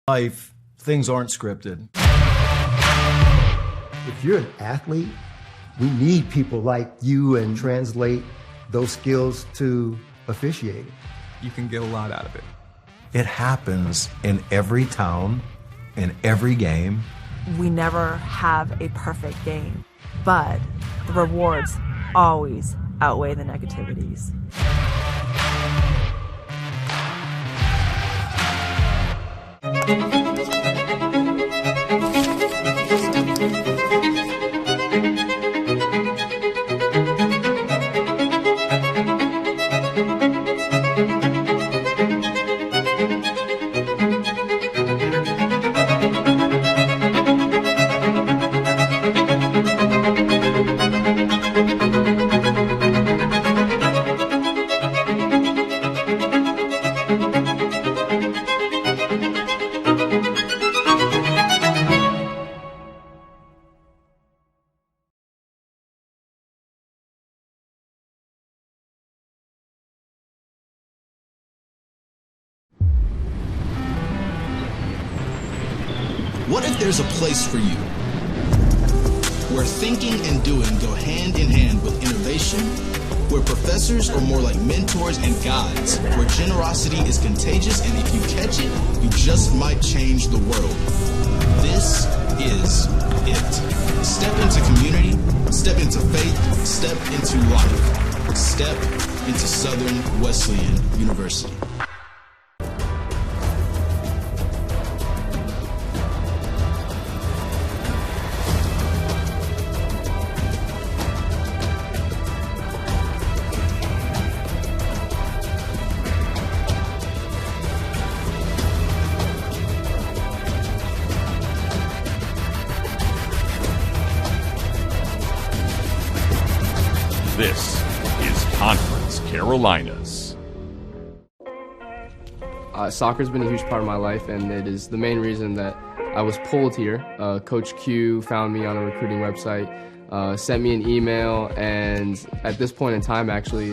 Life, things aren't scripted. If you're an athlete, we need people like you and translate those skills to officiating. You can get a lot out of it. It happens in every town, in every game. We never have a perfect game, but the rewards always outweigh the negativities. What if there's a place for you where thinking and doing go hand in hand with innovation, where professors are more like mentors and guides, where generosity is contagious and if you catch it, you just might change the world? This is it. Step into community, step into faith, step into life, step into Southern Wesleyan University. This is Conference Carolinas. Soccer's been a huge part of my life, and it is the main reason that I was pulled here. Coach Q found me on a recruiting website, sent me an email, and at this point in time, actually,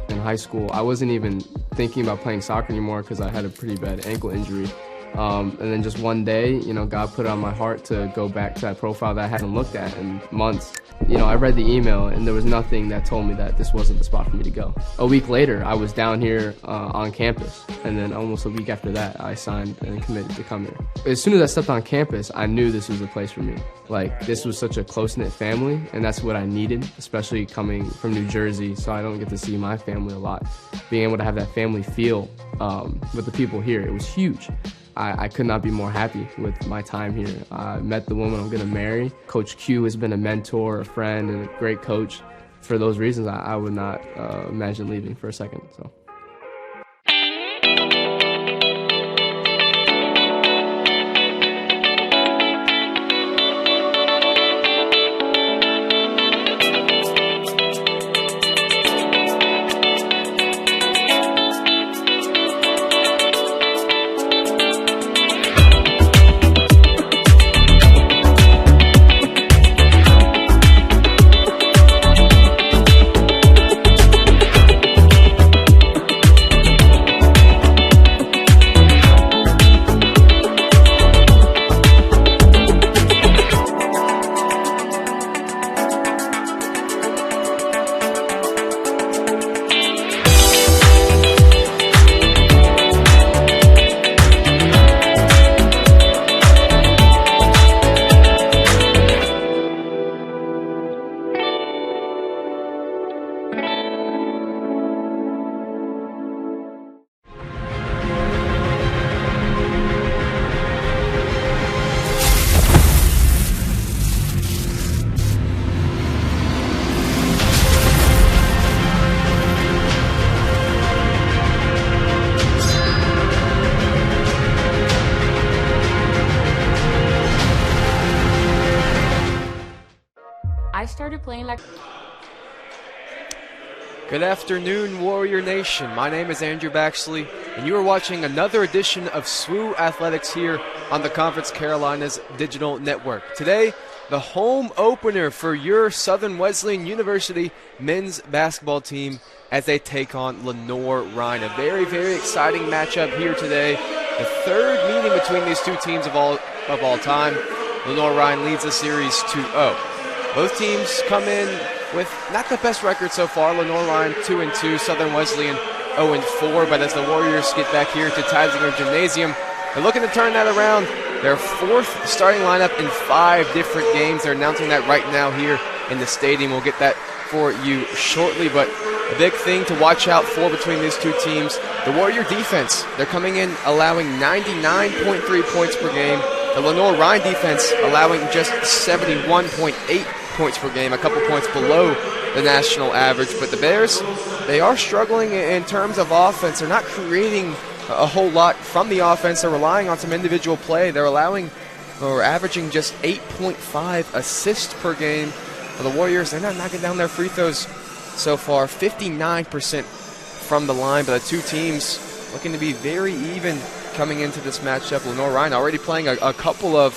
in high school, I wasn't even thinking about playing soccer anymore because I had a pretty bad ankle injury. And then just one day, God put it on my heart to go back to that profile that I hadn't looked at in months. I read the email, and there was nothing that told me that this wasn't the spot for me to go. A week later, I was down here on campus, and then almost a week after that, I signed and committed to come here. As soon as I stepped on campus, I knew this was the place for me. This was such a close-knit family, and that's what I needed, especially coming from New Jersey, so I don't get to see my family a lot. Being able to have that family feel with the people here, it was huge. I could not be more happy with my time here. I met the woman I'm going to marry. Coach Q has been a mentor, a friend, and a great coach. For those reasons, I would not imagine leaving for a second. So. I started playing like... Good afternoon, Warrior Nation. My name is Andrew Baxley, and you are watching another edition of SWU Athletics here on the Conference Carolinas Digital Network. Today, the home opener for your Southern Wesleyan University men's basketball team as they take on Lenoir-Rhyne. A very, very exciting matchup here today the third meeting between these two teams of all time. Lenoir-Rhyne leads the series 2-0. Both teams come in with not the best record so far. Lenoir-Rhyne 2-2, Southern Wesleyan 0-4. But as the Warriors get back here to Teisinger Gymnasium, they're looking to turn that around. Their fourth starting lineup in 5 different games. They're announcing that right now here in the stadium. We'll get that for you shortly. But a big thing to watch out for between these two teams, the Warrior defense. They're coming in allowing 99.3 points per game. The Lenoir-Rhyne defense allowing just 71.8 points per game, a couple points below the national average. But the Bears, they are struggling in terms of offense. They're not creating a whole lot from the offense. They're relying on some individual play. They're averaging just 8.5 assists per game. For the Warriors, they're not knocking down their free throws so far. 59% from the line, but the two teams looking to be very even coming into this matchup. Lenoir-Rhyne already playing a couple of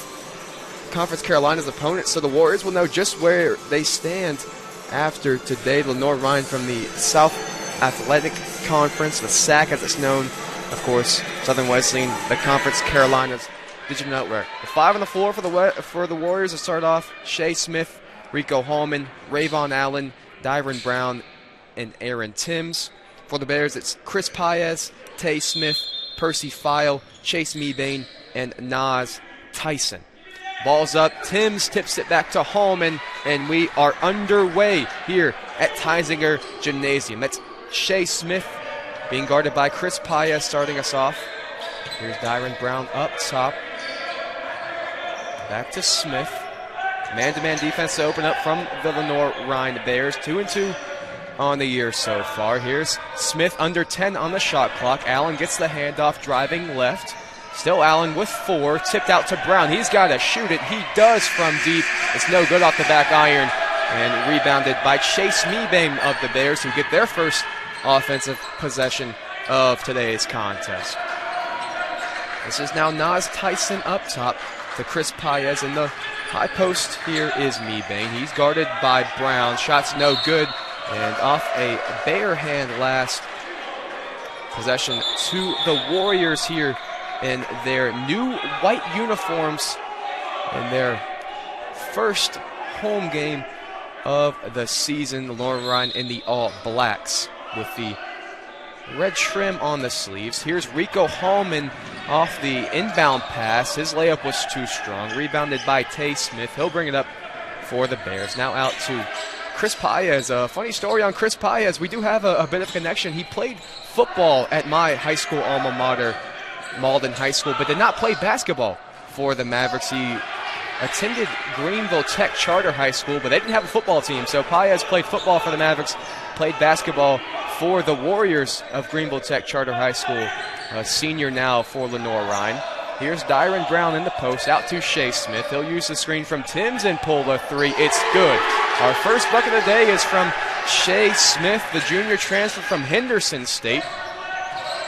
Conference Carolina's opponents, so the Warriors will know just where they stand after today. Lenoir-Rhyne from the South Athletic Conference, the SAC as it's known. Of course, Southern Wesleyan, the Conference Carolinas Digital Network. The 5 on the floor for the Warriors to start off: Shea Smith, Rico Hallman, Rayvon Allen, Dyron Brown, and Aaron Timms. For the Bears, it's Chris Paez, Tay Smith, Percy File, Chase Mebane, and Nas Tyson. Ball's up. Timms tips it back to Hallman, and we are underway here at Teisinger Gymnasium. That's Shea Smith being guarded by Chris Paez starting us off. Here's Dyron Brown up top. Back to Smith. Man-to-man defense to open up from the Lenoir-Rhyne Bears. 2-2 on the year so far. Here's Smith under 10 on the shot clock. Allen gets the handoff, driving left. Still Allen with 4. Tipped out to Brown. He's got to shoot it. He does from deep. It's no good off the back iron. And rebounded by Chase Mebane of the Bears, who get their first offensive possession of today's contest. This is now Nas Tyson up top to Chris Paez. In the high post here is Mebane. He's guarded by Brown. Shot's no good. And off a bare hand last possession to the Warriors here in their new white uniforms in their first home game of the season. Lenoir-Rhyne in the all blacks with the red trim on the sleeves. Here's Rico Hallman off the inbound pass. His layup was too strong. Rebounded by Tay Smith. He'll bring it up for the Bears. Now out to Chris Paez. A funny story on Chris Paez. We do have a bit of a connection. He played football at my high school alma mater, Malden High School, but did not play basketball for the Mavericks. He attended Greenville Tech Charter High School, but they didn't have a football team. So Paez played football for the Mavericks, played basketball for the Warriors of Greenville Tech Charter High School. A senior now for Lenoir-Rhyne. Here's Dyron Brown in the post, out to Shea Smith. He'll use the screen from Timms and pull the 3. It's good. Our first bucket of the day is from Shea Smith, the junior transfer from Henderson State.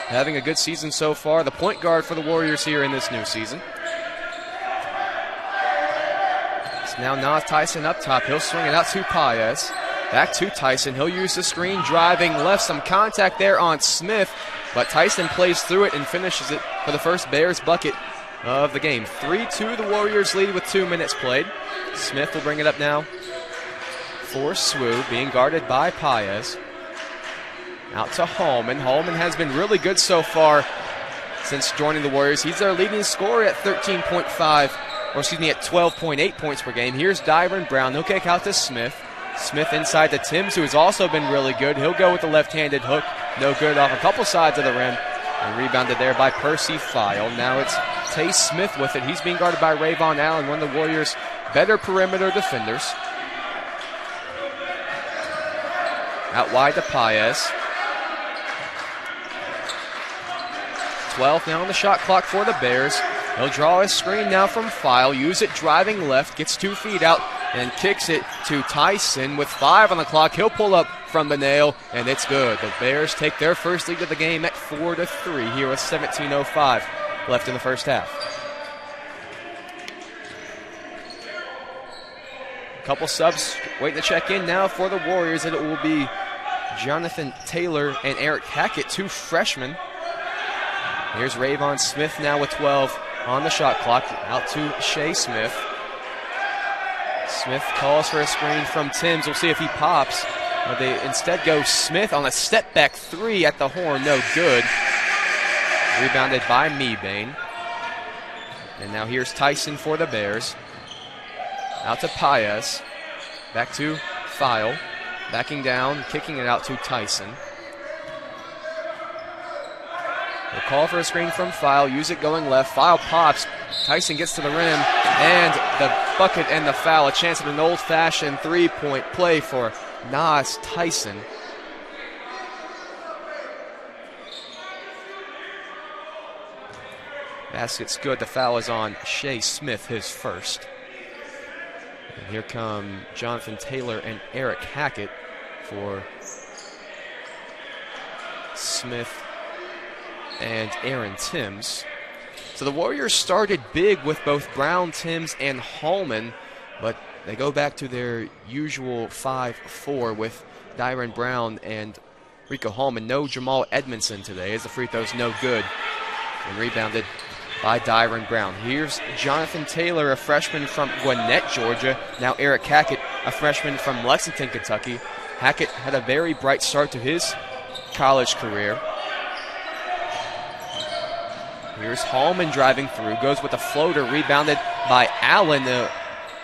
Having a good season so far, the point guard for the Warriors here in this new season. It's now Nas Tyson up top. He'll swing it out to Paez. Back to Tyson. He'll use the screen, driving left. Some contact there on Smith, but Tyson plays through it and finishes it for the first Bears bucket of the game. 3-2, the Warriors lead with 2 minutes played. Smith will bring it up now for SWU, being guarded by Paez. Out to Hallman. Hallman has been really good so far since joining the Warriors. He's their leading scorer at 12.8 points per game. Here's Dyron Brown. He'll kick out to Smith. Smith inside to Timms, who has also been really good. He'll go with the left-handed hook. No good off a couple sides of the rim. And rebounded there by Percy File. Now it's Tay Smith with it. He's being guarded by Rayvon Allen, one of the Warriors' better perimeter defenders. Out wide to Paez. 12 now on the shot clock for the Bears. He'll draw his screen now from File. Use it driving left. Gets 2 feet out and kicks it to Tyson with 5 on the clock. He'll pull up from the nail, and it's good. The Bears take their first lead of the game at 4-3 here with 17:05 left in the first half. A couple subs waiting to check in now for the Warriors, and it will be Jonathan Taylor and Eric Hackett, 2 freshmen. Here's Rayvon Smith now with 12 on the shot clock. Out to Shea Smith. Smith calls for a screen from Timms. We'll see if he pops. But they instead go Smith on a step back three at the horn. No good. Rebounded by Mebane. And now here's Tyson for the Bears. Out to Paez. Back to File. Backing down, kicking it out to Tyson. They'll call for a screen from File. Use it going left. File pops. Tyson gets to the rim. And the bucket and the foul. A chance at an old-fashioned three-point play for Nas Tyson. Basket's good. The foul is on Shea Smith, his first. And here come Jonathan Taylor and Eric Hackett for Smith and Aaron Timms. So the Warriors started big with both Brown, Timms, and Hallman, but they go back to their usual 5-4 with Dyron Brown and Rico Hallman. No Jamal Edmondson today as the free throw's no good. And rebounded by Dyron Brown. Here's Jonathan Taylor, a freshman from Gwinnett, Georgia. Now Eric Hackett, a freshman from Lexington, Kentucky. Hackett had a very bright start to his college career. Here's Hallman driving through, goes with a floater, rebounded by Allen.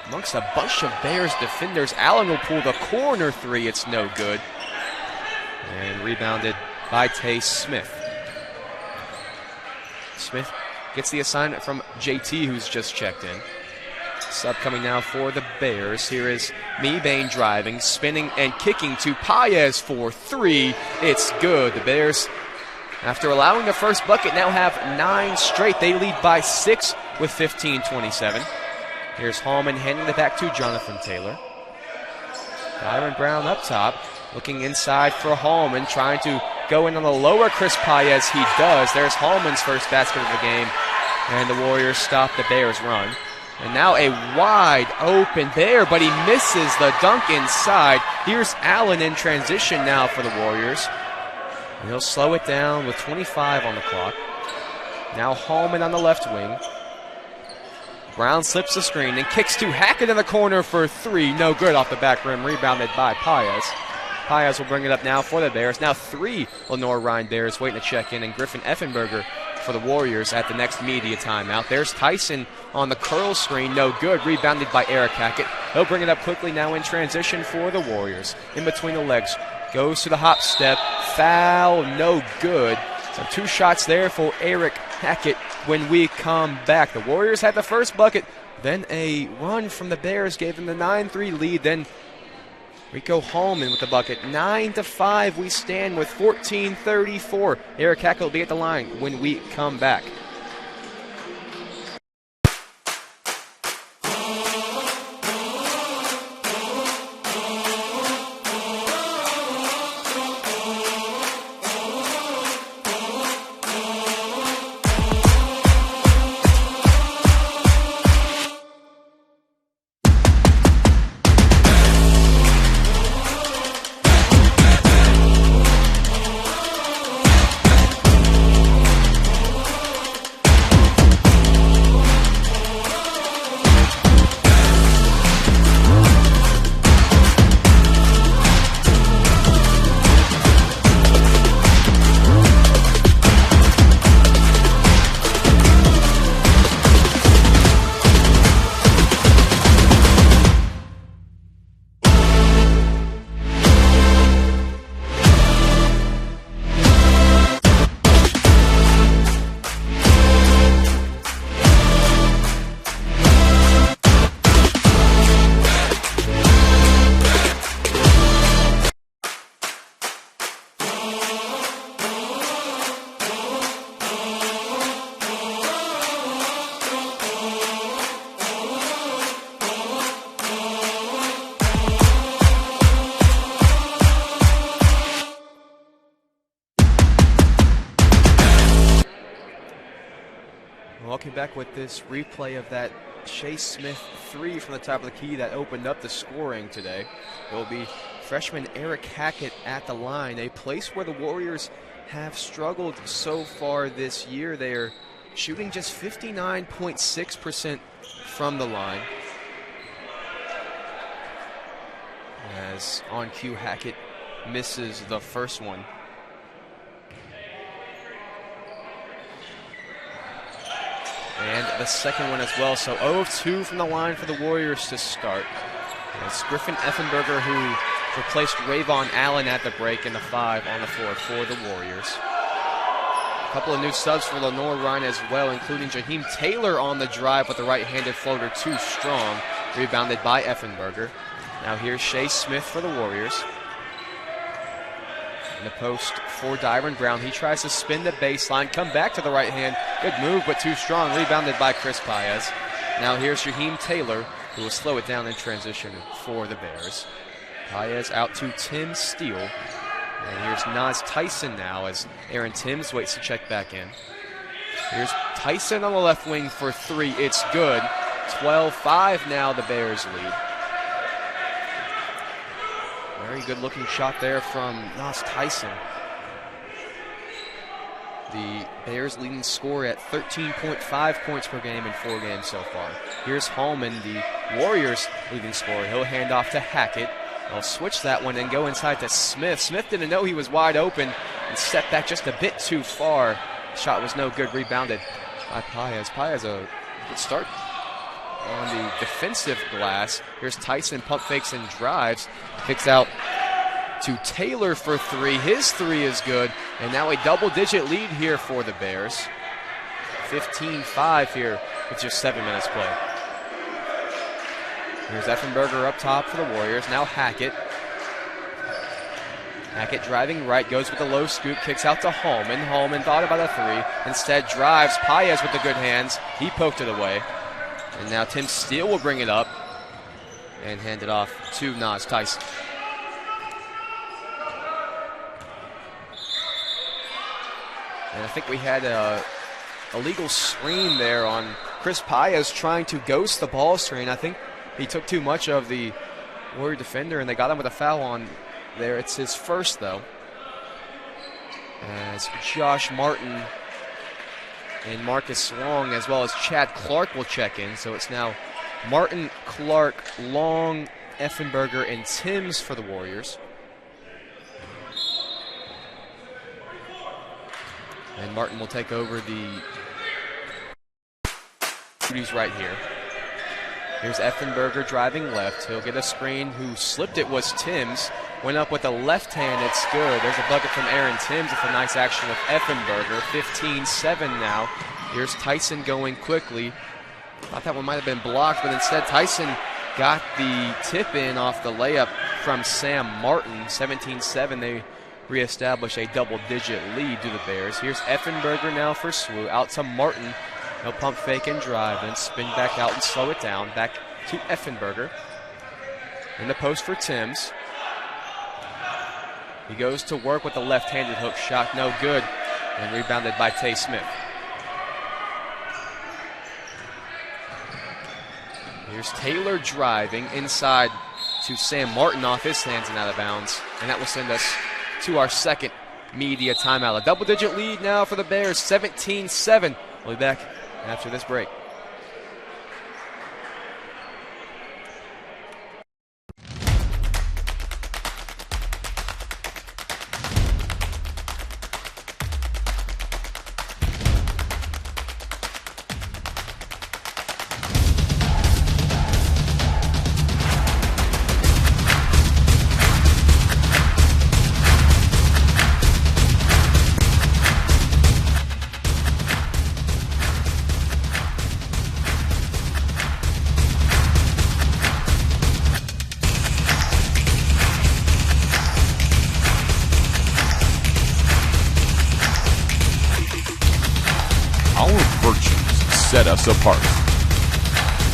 Amongst a bunch of Bears defenders, Allen will pull the corner three. It's no good. And rebounded by Tay Smith. Smith gets the assignment from JT, who's just checked in. Sub coming now for the Bears. Here is Mebane driving, spinning, and kicking to Paez for three. It's good. The Bears, after allowing the first bucket, now have 9 straight. They lead by 6 with 15-27. Here's Hallman handing it back to Jonathan Taylor. Dyron Brown up top, looking inside for Hallman, trying to go in on the lower Chris Paez. He does. There's Hallman's first basket of the game, and the Warriors stop the Bears' run. And now a wide open Bear, but he misses the dunk inside. Here's Allen in transition now for the Warriors. And he'll slow it down with 25 on the clock. Now Hallman on the left wing. Brown slips the screen and kicks to Hackett in the corner for three. No good off the back rim, rebounded by Paez. Paez will bring it up now for the Bears. Now 3 Lenoir-Rhyne Bears waiting to check in, and Griffin Effenberger for the Warriors at the next media timeout. There's Tyson on the curl screen. No good. Rebounded by Eric Hackett. He'll bring it up quickly now in transition for the Warriors. In between the legs. Goes to the hop step. Foul. No good. So 2 shots there for Eric Hackett when we come back. The Warriors had the first bucket. Then a run from the Bears gave them the 9-3 lead. Then Rico Hallman with the bucket. 9-5 we stand with 14:34. Eric Hackett will be at the line when we come back. Welcome back with this replay of that Shea Smith 3 from the top of the key that opened up the scoring today. It will be freshman Eric Hackett at the line, a place where the Warriors have struggled so far this year. They are shooting just 59.6% from the line. As on cue, Hackett misses the first one. And the second one as well. So 0 of 2 from the line for the Warriors to start. It's Griffin Effenberger who replaced Rayvon Allen at the break in the 5 on the floor for the Warriors. A couple of new subs for Lenoir-Rhyne as well, including Jaheim Taylor on the drive with the right-handed floater too strong. Rebounded by Effenberger. Now here's Shea Smith for the Warriors. In the post for Dyron Brown. He tries to spin the baseline, come back to the right hand. Good move, but too strong. Rebounded by Chris Paez. Now here's Jaheim Taylor, who will slow it down in transition for the Bears. Paez out to Tim Steele. And here's Nas Tyson now as Aaron Timms waits to check back in. Here's Tyson on the left wing for 3. It's good. 12-5 now, the Bears lead. Very good looking shot there from Nas Tyson. The Bears leading scorer at 13.5 points per game in 4 games so far. Here's Hallman, the Warriors leading scorer. He'll hand off to Hackett. They'll switch that one and go inside to Smith. Smith didn't know he was wide open and stepped back just a bit too far. Shot was no good, rebounded by Paez. Paez a good start on the defensive glass. Here's Tyson, pump fakes and drives. Kicks out to Taylor for 3. His 3 is good. And now a double-digit lead here for the Bears. 15-5 here with just 7 minutes played. Here's Effenberger up top for the Warriors. Now Hackett. Hackett driving right, goes with the low scoop, kicks out to Hallman. Hallman thought about a 3. Instead drives. Paez with the good hands. He poked it away. And now Tim Steele will bring it up and hand it off to Nas Tyson. And I think we had a illegal screen there on Chris Paez trying to ghost the ball screen. I think he took too much of the Warrior defender, and they got him with a foul on there. It's his first, though. As Josh Martin and Marcus Long, as well as Chad Clark, will check in. So it's now Martin, Clark, Long, Effenberger, and Timms for the Warriors. And Martin will take over the duties right here. Here's Effenberger driving left. He'll get a screen. Who slipped it was Timms. Went up with a left hand. It's good. There's a bucket from Aaron Timms with a nice action with Effenberger. 15-7 now. Here's Tyson going quickly. Thought that one might have been blocked, but instead Tyson got the tip in off the layup from Sam Martin. 17-7. They reestablish a double-digit lead to the Bears. Here's Effenberger now for SWU. Out to Martin. He'll pump fake and drive, then spin back out and slow it down. Back to Effenberger. In the post for Timms. He goes to work with a left-handed hook shot. No good. And rebounded by Tay Smith. Here's Taylor driving inside to Sam Martin off his hands and out of bounds. And that will send us to our second media timeout. A double-digit lead now for the Bears, 17-7. We'll be back after this break. Set us apart.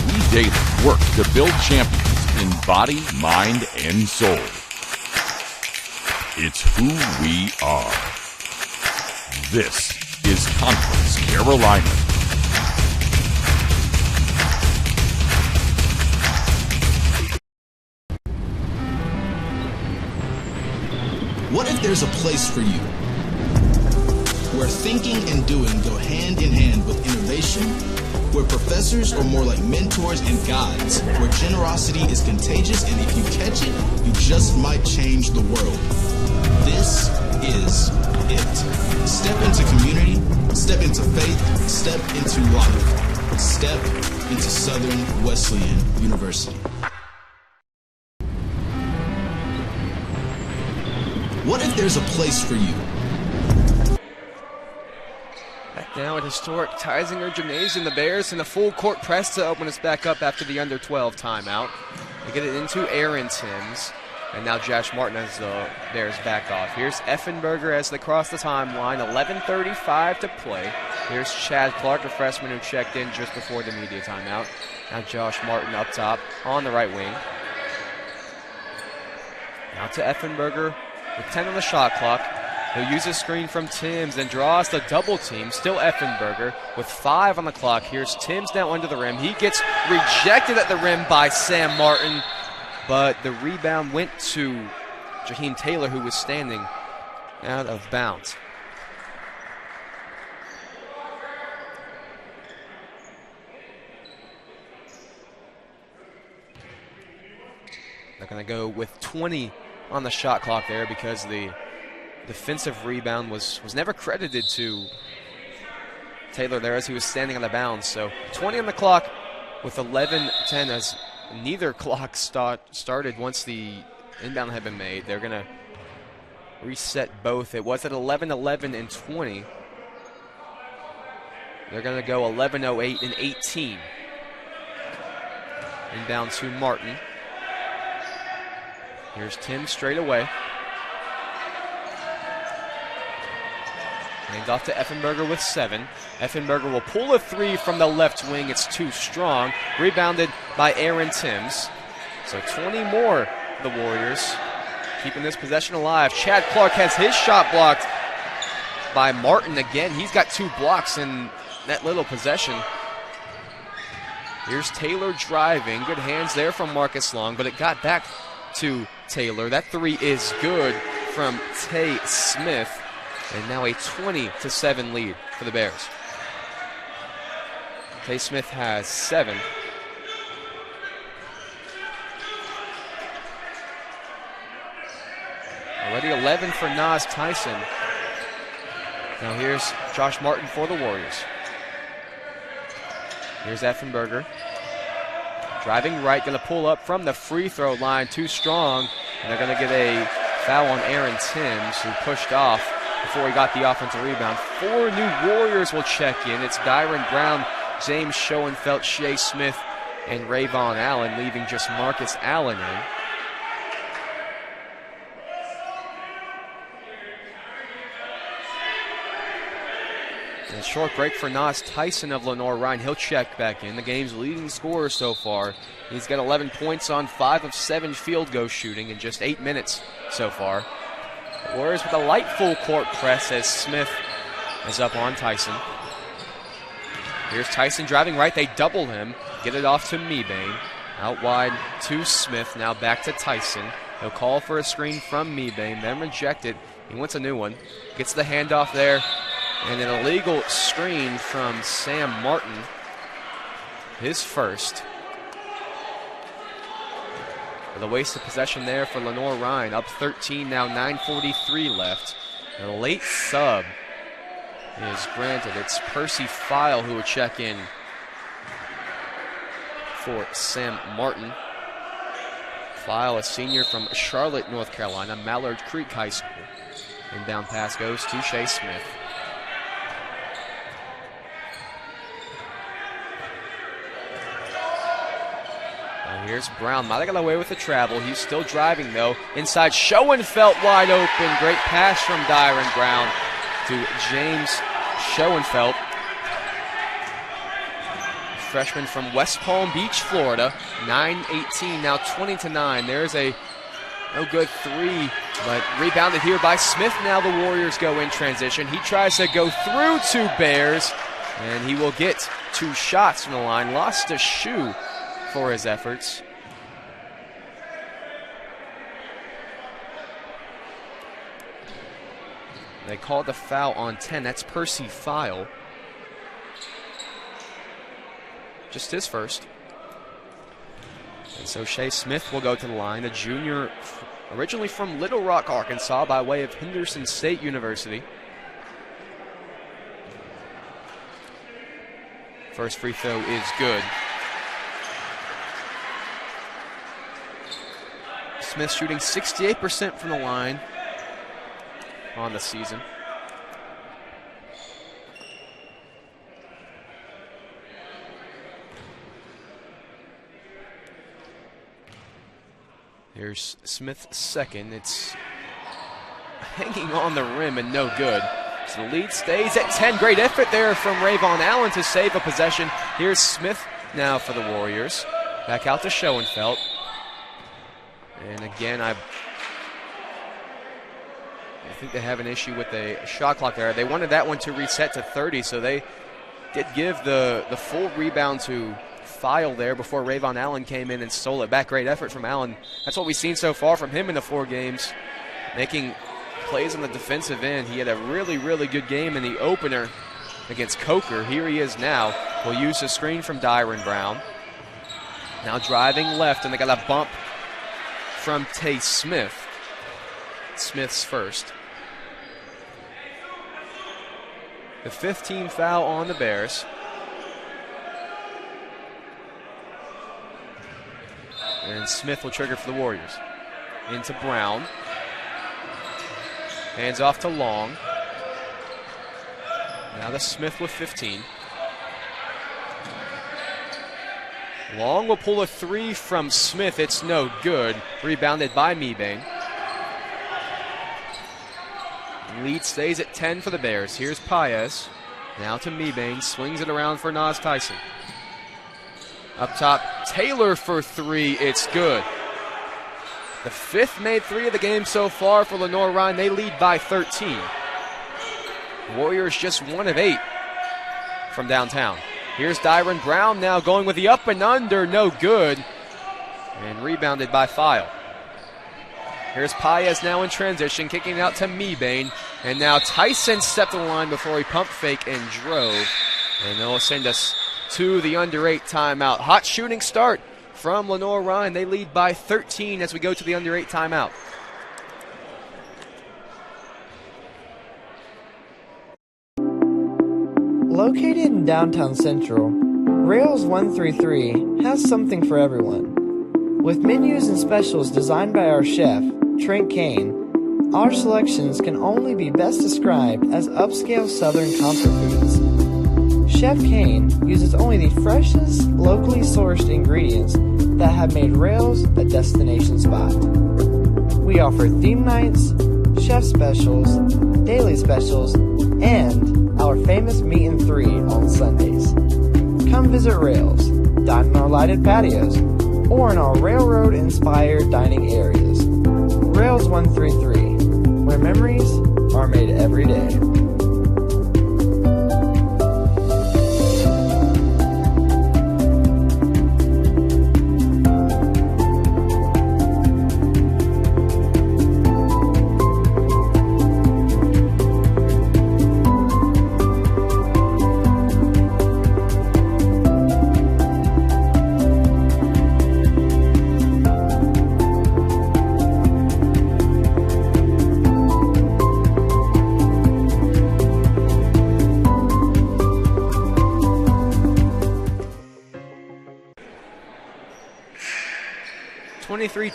We daily work to build champions in body, mind, and soul. It's who we are. This is Conference Carolina. What if there's a place for you where thinking and doing go hand in hand with innovation, where professors are more like mentors and guides, where generosity is contagious, and if you catch it, you just might change the world. This is it. Step into community, step into faith, step into life, step into Southern Wesleyan University. What if there's a place for you? Back now at historic Teisinger Gymnasium, the Bears in the full court press to open us back up after the under 12 timeout. They get it into Aaron Timms, and now Josh Martin as the Bears back off. Here's Effenberger as they cross the timeline, 11:35 to play. Here's Chad Clark, a freshman who checked in just before the media timeout. Now Josh Martin up top on the right wing. Now to Effenberger with 10 on the shot clock. He'll use a screen from Timms and draws the double team. Still Effenberger with 5 on the clock. Here's Timms now under the rim. He gets rejected at the rim by Sam Martin, but the rebound went to Jaheim Taylor, who was standing out of bounds. They're going to go with 20 on the shot clock there because the defensive rebound was never credited to Taylor there as he was standing on the bounds. So 20 on the clock with 11:10 as neither clock started once the inbound had been made. They're going to reset both. It was at 11:11 and 20. They're going to go 11:08 and 18. Inbound to Martin. Here's Tim straight away. Hands off to Effenberger with 7. Effenberger will pull a 3 from the left wing. It's too strong. Rebounded by Aaron Timms. So 20 more, the Warriors, keeping this possession alive. Chad Clark has his shot blocked by Martin again. He's got 2 blocks in that little possession. Here's Taylor driving. Good hands there from Marcus Long, but it got back to Taylor. That 3 is good from Tay Smith. And now a 20-7 lead for the Bears. Tay Smith has 7. Already 11 for Nas Tyson. Now here's Josh Martin for the Warriors. Here's Effenberger. Driving right, going to pull up from the free throw line. Too strong. And they're going to get a foul on Aaron Timms, who pushed off before he got the offensive rebound. 4 new Warriors will check in. It's Dyron Brown, James Schoenfeld, Shea Smith, and Rayvon Allen, leaving just Marcus Allen in. And a short break for Nas Tyson of Lenoir-Rhyne. He'll check back in. The game's leading scorer so far. He's got 11 points on 5 of 7 field goal shooting in just 8 minutes so far. The Warriors with a light full court press as Smith is up on Tyson. Here's Tyson driving right. They double him. Get it off to Mebane. Out wide to Smith. Now back to Tyson. He'll call for a screen from Mebane, then reject it. He wants a new one. Gets the handoff there. And an illegal screen from Sam Martin. His first. With a waste of possession there for Lenoir-Rhyne. Up 13 now, 9:43 left. And a late sub is granted. It's Percy File who will check in for Sam Martin. File, a senior from Charlotte, North Carolina, Mallard Creek High School. Inbound pass goes to Shea Smith. Here's Brown. Might have got away with the travel. He's still driving, though. Inside, Schoenfeld wide open. Great pass from Dyron Brown to James Schoenfeld. Freshman from West Palm Beach, Florida. 9-18, now 20-9. There's a no good 3, but rebounded here by Smith. Now the Warriors go in transition. He tries to go through 2 Bears, and he will get 2 shots from the line. Lost a shoe for his efforts. They called the foul on 10. That's Percy File. Just his first. And so Shea Smith will go to the line, a junior originally from Little Rock, Arkansas, by way of Henderson State University. First free throw is good. Smith shooting 68% from the line on the season. Here's Smith's second. It's hanging on the rim and no good. So the lead stays at 10. Great effort there from Rayvon Allen to save a possession. Here's Smith now for the Warriors. Back out to Schoenfeld. And again, I think they have an issue with the shot clock there. They wanted that one to reset to 30, so they did give the full rebound to File there before Rayvon Allen came in and stole it back. Great effort from Allen. That's what we've seen so far from him in the 4 games, making plays on the defensive end. He had a really, really good game in the opener against Coker. Here he is now. We'll use a screen from Dyron Brown. Now driving left, and they got a bump from Tay Smith. Smith's first. The 15th foul on the Bears. And Smith will trigger for the Warriors. Into Brown. Hands off to Long. Now to Smith with 15. Long will pull a 3 from Smith. It's no good. Rebounded by Mebane. Lead stays at 10 for the Bears. Here's Paez. Now to Mebane. Swings it around for Nas Tyson. Up top, Taylor for 3. It's good. The 5th made 3 of the game so far for Lenoir-Rhyne. They lead by 13. Warriors just 1 of 8 from downtown. Here's Dyron Brown now going with the up and under. No good. And rebounded by File. Here's Paez now in transition, kicking it out to Mebane. And now Tyson stepped on the line before he pump fake and drove. And they'll send us to the under 8 timeout. Hot shooting start from Lenoir-Rhyne. They lead by 13 as we go to the under 8 timeout. Located in downtown Central, Rails 133 has something for everyone. With menus and specials designed by our chef, Trent Kane, our selections can only be best described as upscale Southern comfort foods. Chef Kane uses only the freshest, locally sourced ingredients that have made Rails a destination spot. We offer theme nights, chef specials, daily specials, and our famous Meat and 3 on Sundays. Come visit Rails, dine in our lighted patios, or in our railroad-inspired dining areas. Rails 133, where memories are made every day.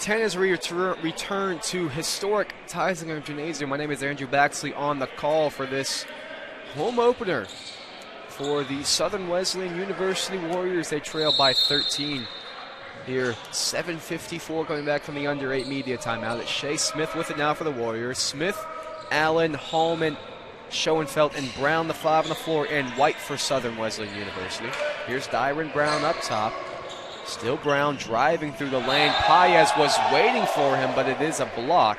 As we return to historic Theisinger Gymnasium. My name is Andrew Baxley on the call for this home opener for the Southern Wesleyan University Warriors. They trail by 13 here. 7:54 coming back from the under 8 media timeout. It's Shea Smith with it now for the Warriors. Smith, Allen, Hallman, Schoenfeld, and Brown, the 5 on the floor, and White for Southern Wesleyan University. Here's Dyron Brown up top. Still Brown driving through the lane. Paez was waiting for him, but it is a block.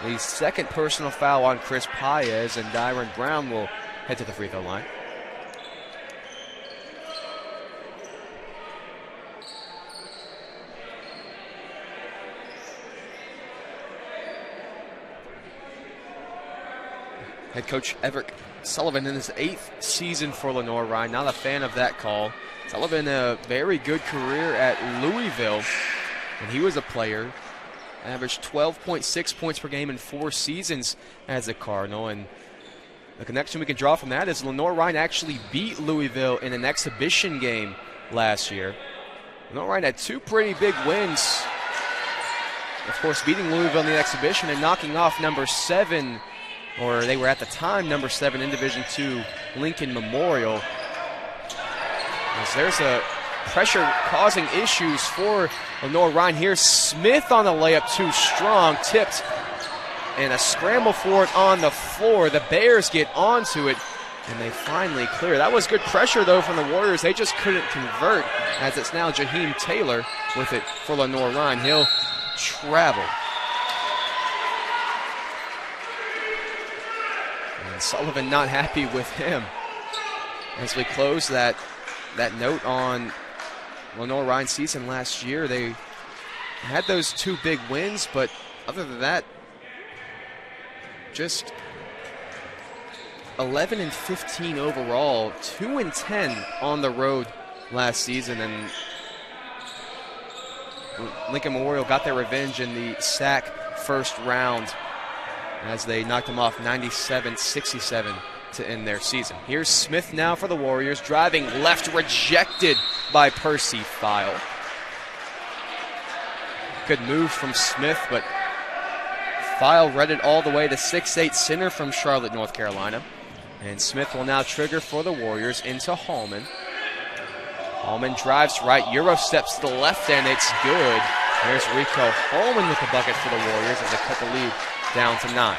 The second personal foul on Chris Paez, and Dyron Brown will head to the free throw line. Head coach Everett Sullivan in his 8th season for Lenoir-Rhyne. Not a fan of that call. Sullivan, a very good career at Louisville, and he was a player. Averaged 12.6 points per game in 4 seasons as a Cardinal. And the connection we can draw from that is Lenoir-Rhyne actually beat Louisville in an exhibition game last year. Lenoir-Rhyne had 2 pretty big wins. Of course, beating Louisville in the exhibition and knocking off number 7, or they were at the time number 7 in Division II, Lincoln Memorial. As there's a pressure causing issues for Lenoir-Rhyne here. Smith on the layup, too strong, tipped, and a scramble for it on the floor. The Bears get onto it, and they finally clear. That was good pressure, though, from the Warriors. They just couldn't convert, as it's now Jaheim Taylor with it for Lenoir-Rhyne. He'll travel. And Sullivan not happy with him. As we close that note on Lenoir-Rhyne's season last year, they had those 2 big wins, but other than that, just 11-15 overall, 2-10 on the road last season, and Lincoln Memorial got their revenge in the SAC first round as they knocked them off 97-67 to end their season. Here's Smith now for the Warriors, driving left, rejected by Percy File. Good move from Smith, but File read it all the way to 6'8" center from Charlotte, North Carolina. And Smith will now trigger for the Warriors into Hallman. Hallman drives right, Euro steps to the left, and it's good. There's Rico Hallman with the bucket for the Warriors as they cut the lead down to 9.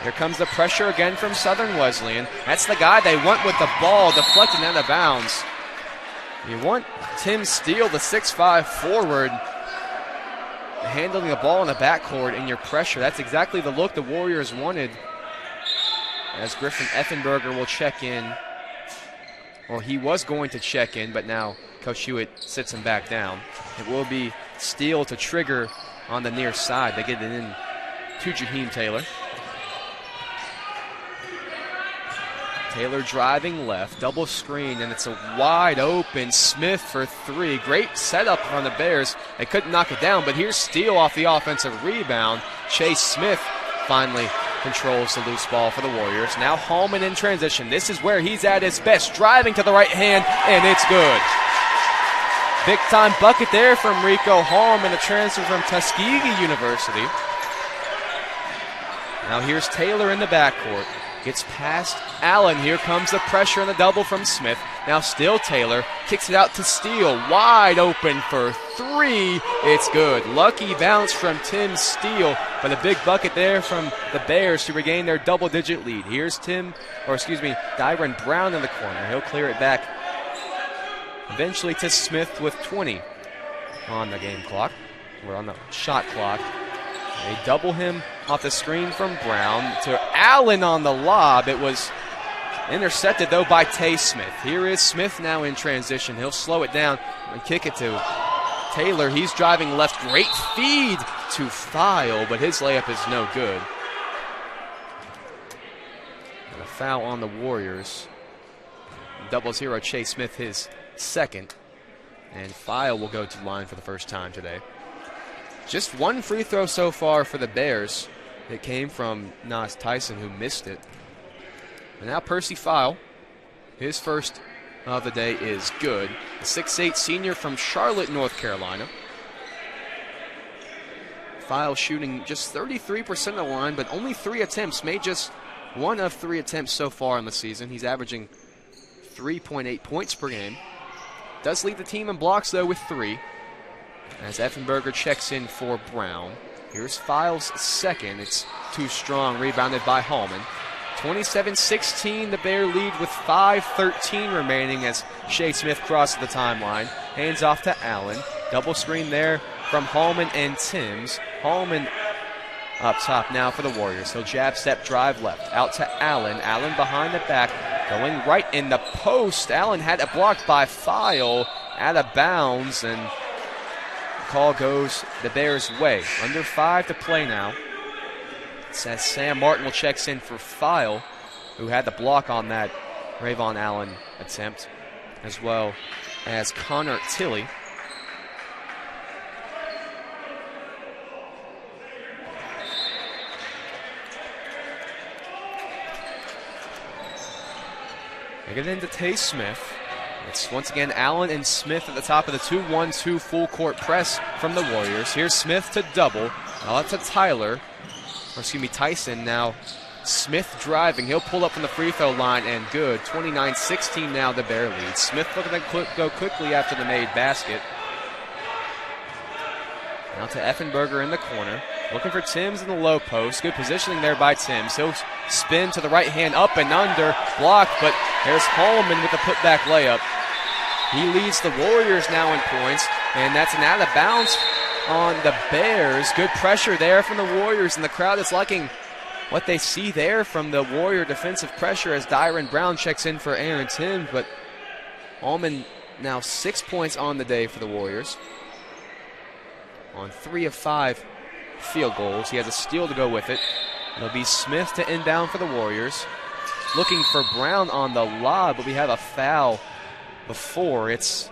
Here comes the pressure again from Southern Wesleyan. That's the guy they want with the ball, deflected out of bounds. You want Tim Steele, the 6'5" forward, handling the ball in the backcourt in your pressure. That's exactly the look the Warriors wanted. As Griffin Effenberger will check in. Well, he was going to check in, but now Coach Hewitt sits him back down. It will be Steele to trigger on the near side. They get it in to Jaheim Taylor. Taylor driving left, double screen, and it's a wide open Smith for 3. Great setup from the Bears. They couldn't knock it down, but here's Steele off the offensive rebound. Chase Smith finally controls the loose ball for the Warriors. Now Hallman in transition. This is where he's at his best, driving to the right hand, and it's good. Big time bucket there from Rico Hallman, a transfer from Tuskegee University. Now here's Taylor in the backcourt. Gets past Allen. Here comes the pressure and the double from Smith. Now still Taylor. Kicks it out to Steele. Wide open for 3. It's good. Lucky bounce from Tim Steele, but a big bucket there from the Bears to regain their double-digit lead. Here's Dyron Brown in the corner. He'll clear it back eventually to Smith with 20 on the game clock, or on the shot clock. They double him off the screen from Brown to Allen on the lob. It was intercepted, though, by Tay Smith. Here is Smith now in transition. He'll slow it down and kick it to Taylor. He's driving left. Great feed to File, but his layup is no good. And a foul on the Warriors. Double zero Chase Smith, his second. And File will go to the line for the first time today. Just 1 free throw so far for the Bears. It came from Nas Tyson, who missed it. And now Percy File, his first of the day is good. The 6'8" senior from Charlotte, North Carolina. File shooting just 33% of the line, but only 3 attempts. Made just 1 of 3 attempts so far in the season. He's averaging 3.8 points per game. Does lead the team in blocks, though, with 3. As Effenberger checks in for Brown. Here's File's second. It's too strong, rebounded by Hallman. 27-16, the Bear lead with 5:13 remaining as Shea Smith crosses the timeline. Hands off to Allen. Double screen there from Hallman and Timms. Hallman up top now for the Warriors. He'll jab, step, drive left. Out to Allen. Allen behind the back, going right in the post. Allen had it blocked by File, out of bounds, and call goes the Bears' way. Under 5 to play now. It says Sam Martin will check in for File. who had the block on that Rayvon Allen attempt, as well as Connor Tilley. They get it into Tay Smith. It's once again Allen and Smith at the top of the 2-1-2 full court press from the Warriors. Here's Smith to double. Now to Tyson. Now Smith driving. He'll pull up from the free throw line and good. 29-16 now the Bear lead. Smith looking to go quickly after the made basket. Now to Effenberger in the corner. Looking for Timms in the low post. Good positioning there by Timms. He'll spin to the right hand, up and under. Blocked, but there's Hallman with the putback layup. He leads the Warriors now in points, and that's an out of bounds on the Bears. Good pressure there from the Warriors, and the crowd is liking what they see there from the Warrior defensive pressure as Dyron Brown checks in for Aaron Timms. But Hallman now 6 points on the day for the Warriors on 3 of 5 field goals. He has a steal to go with it. It'll be Smith to inbound for the Warriors. Looking for Brown on the lob, but we have a foul before. It's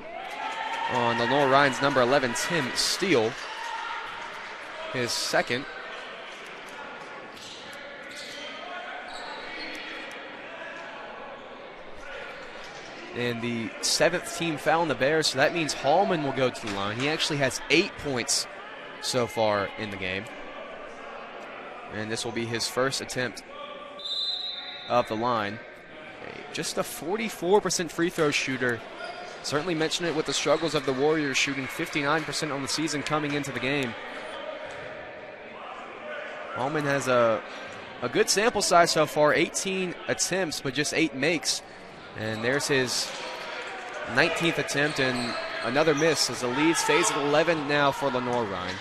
on Lenoir-Rhyne's number 11, Tim Steele. His second. And the 7th team foul on the Bears, so that means Hallman will go to the line. He actually has 8 points so far in the game. And this will be his first attempt of the line. Just a 44% free throw shooter. Certainly mentioned it with the struggles of the Warriors, shooting 59% on the season coming into the game. Hallman has a good sample size so far, 18 attempts, but just 8 makes. And there's his 19th attempt and another miss as the lead stays at 11 now for Lenoir-Rhyne.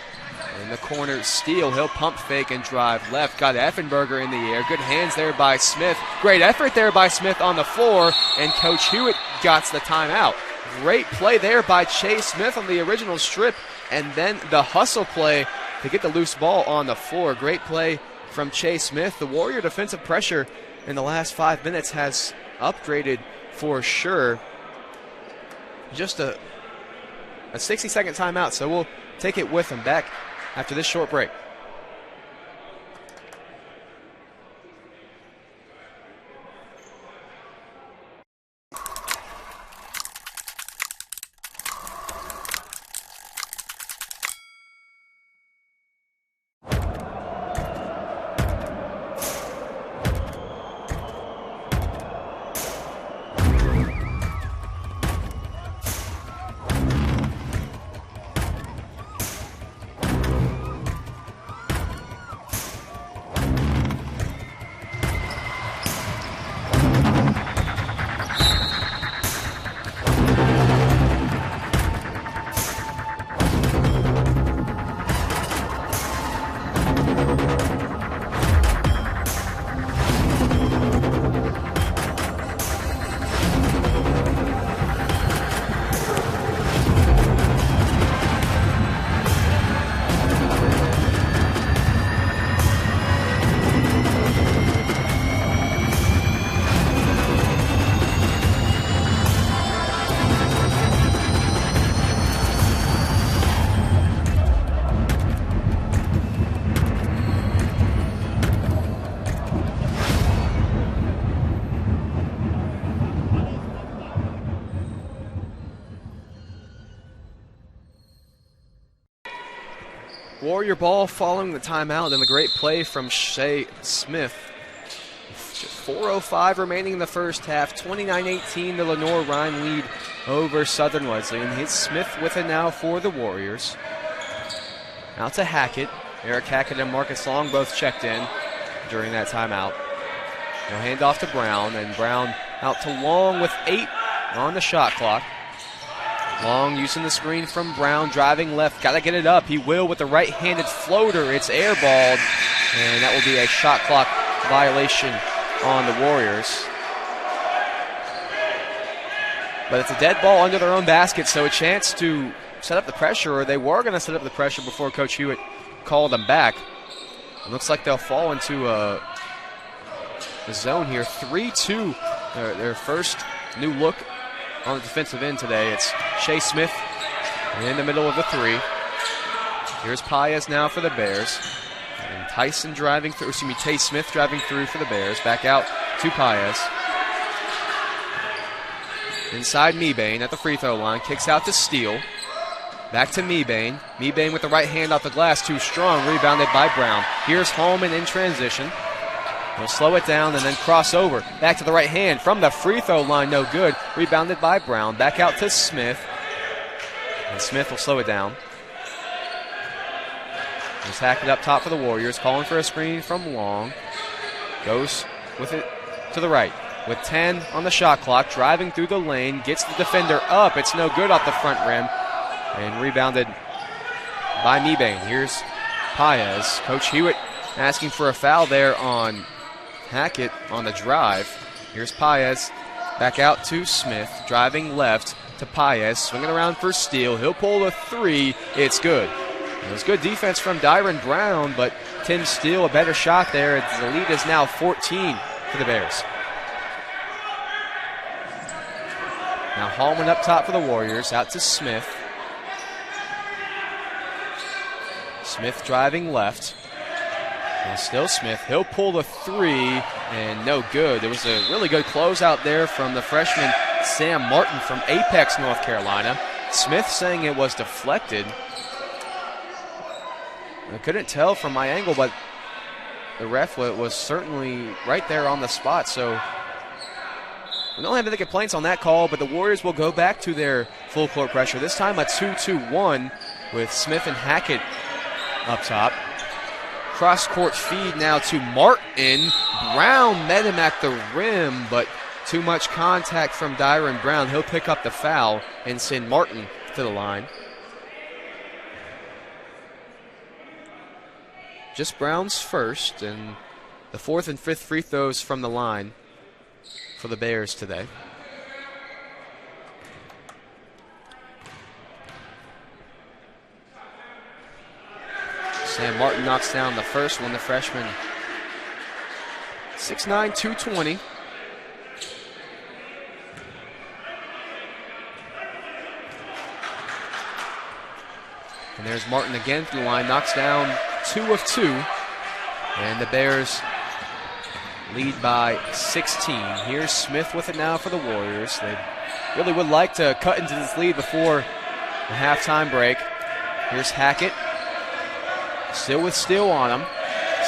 In the corner, Steele, he'll pump fake and drive left. Got Effenberger in the air. Good hands there by Smith. Great effort there by Smith on the floor, and Coach Hewitt got the timeout. Great play there by Chase Smith on the original strip, and then the hustle play to get the loose ball on the floor. Great play from Chase Smith. The Warrior defensive pressure in the last 5 minutes has upgraded for sure. Just a 60-second timeout, so we'll take it with him back after this short break. Warrior ball following the timeout, and the great play from Shea Smith. 4:05 remaining in the first half. 29-18, the Lenoir-Rhyne lead over Southern Wesley. And it's Smith with it now for the Warriors. Out to Hackett. Eric Hackett and Marcus Long both checked in during that timeout. Now hand off to Brown, and Brown out to Long with 8 on the shot clock. Long using the screen from Brown, driving left. Got to get it up. He will with the right-handed floater. It's airballed, and that will be a shot clock violation on the Warriors. But it's a dead ball under their own basket, so a chance to set up the pressure, or they were going to set up the pressure before Coach Hewitt called them back. It looks like they'll fall into a zone here. 3-2, their first new look on the defensive end today. It's Shea Smith in the middle of the three. Here's Paez now for the Bears. And Tay Smith driving through for the Bears. Back out to Paez. Inside Mebane at the free throw line. Kicks out to Steele. Back to Mebane. Mebane with the right hand off the glass. Too strong. Rebounded by Brown. Here's Holman in transition. He'll slow it down and then cross over. Back to the right hand from the free throw line. No good. Rebounded by Brown. Back out to Smith. And Smith will slow it down. Here's Hackett up top for the Warriors. Calling for a screen from Long. Goes with it to the right. With 10 on the shot clock. Driving through the lane. Gets the defender up. It's no good off the front rim. And rebounded by Mebane. Here's Paez. Coach Hewitt asking for a foul there on Hackett on the drive. Here's Paez. Back out to Smith. Driving left to Paez. Swinging around for Steele. He'll pull a three. It's good. It was good defense from Dyron Brown, but Tim Steele a better shot there. The lead is now 14 for the Bears. Now Hallman up top for the Warriors. Out to Smith. Smith driving left. And still Smith. He'll pull the three, and no good. There was a really good closeout there from the freshman Sam Martin from Apex, North Carolina. Smith saying it was deflected. I couldn't tell from my angle, but the ref was certainly right there on the spot. So we don't have any complaints on that call, but the Warriors will go back to their full court pressure. This time a 2-2-1 with Smith and Hackett up top. Cross-court feed now to Martin. Brown met him at the rim, but too much contact from Dyron Brown. He'll pick up the foul and send Martin to the line. Just Brown's first, and the fourth and fifth free throws from the line for the Bears today. Sam Martin knocks down the first one, the freshman. 6'9", 220. And there's Martin again through the line, knocks down 2 of 2. And the Bears lead by 16. Here's Smith with it now for the Warriors. They really would like to cut into this lead before the halftime break. Here's Hackett. Still with Steele on him.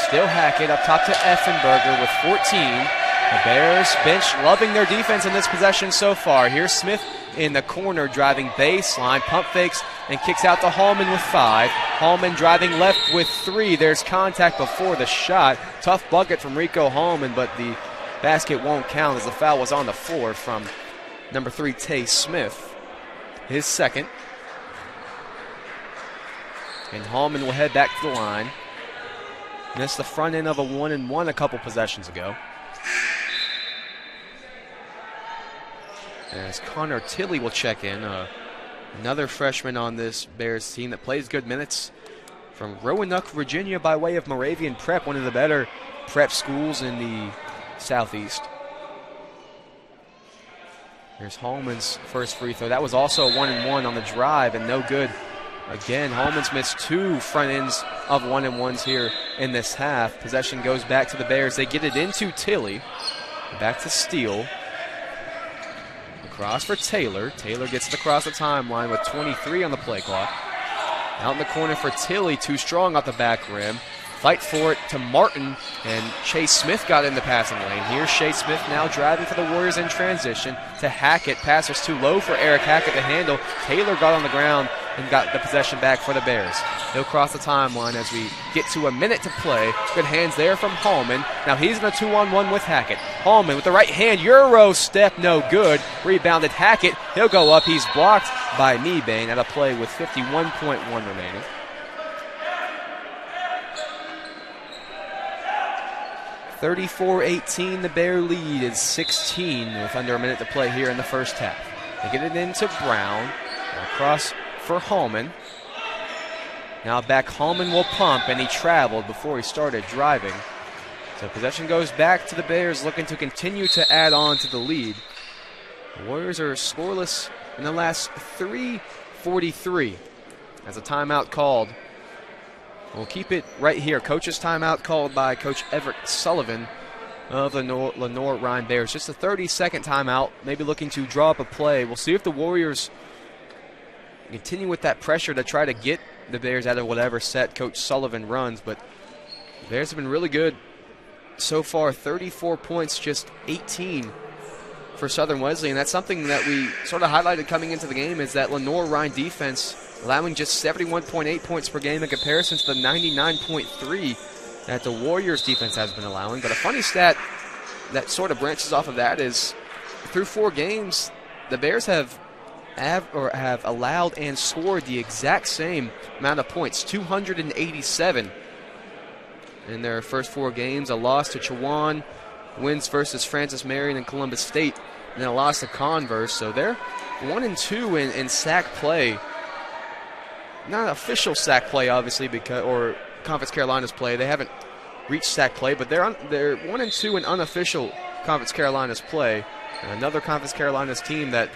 Still Hackett up top to Effenberger with 14. The Bears bench loving their defense in this possession so far. Here's Smith in the corner driving baseline. Pump fakes and kicks out to Hallman with 5. Hallman driving left with 3. There's contact before the shot. Tough bucket from Rico Hallman, but the basket won't count as the foul was on the floor from number 3, Tay Smith. His second. And Hallman will head back to the line. Missed the front end of a 1-and-1 a couple possessions ago. As Connor Tilley will check in, another freshman on this Bears team that plays good minutes from Roanoke, Virginia, by way of Moravian Prep, one of the better prep schools in the Southeast. Here's Hallman's first free throw. That was also a 1-and-1 on the drive, and no good. Again, Hallman's missed 2 front ends of 1-and-1s here in this half. Possession goes back to the Bears. They get it into Tilley. Back to Steele. Across for Taylor. Taylor gets it across the timeline with 23 on the play clock. Out in the corner for Tilley. Too strong off the back rim. Fight for it to Martin, and Shea Smith got in the passing lane. Here's Shea Smith now driving for the Warriors in transition to Hackett. Pass was too low for Eric Hackett to handle. Taylor got on the ground and got the possession back for the Bears. He'll cross the timeline as we get to a minute to play. Good hands there from Hallman. Now he's in a 2-on-1 with Hackett. Hallman with the right hand, Euro step, no good. Rebounded Hackett. He'll go up. He's blocked by Mebane at a play with 51.1 remaining. (34-18), the Bear lead is 16 with under a minute to play here in the first half. They get it into Brown. Across for Hallman. Now back, Hallman will pump, and he traveled before he started driving. So possession goes back to the Bears, looking to continue to add on to the lead. The Warriors are scoreless in the last 3:43 as a timeout called. We'll keep it right here. Coach's timeout called by Coach Everett Sullivan of the Lenoir-Rhyne Bears. Just a 30-second timeout, maybe looking to draw up a play. We'll see if the Warriors continue with that pressure to try to get the Bears out of whatever set Coach Sullivan runs, but the Bears have been really good so far. 34 points, just 18 for Southern Wesley, and that's something that we sort of highlighted coming into the game, is that Lenoir-Rhyne defense allowing just 71.8 points per game in comparison to the 99.3 that the Warriors defense has been allowing. But a funny stat that sort of branches off of that is through 4 games, the Bears have allowed and scored the exact same amount of points, 287 in their first 4 games. A loss to Chowan, wins versus Francis Marion and Columbus State, and then a loss to Converse. So they're 1-2 in sack play. Not official sack play, obviously, or Conference Carolina's play. They haven't reached sack play, but they're 1-2 in unofficial Conference Carolina's play. And another Conference Carolina's team that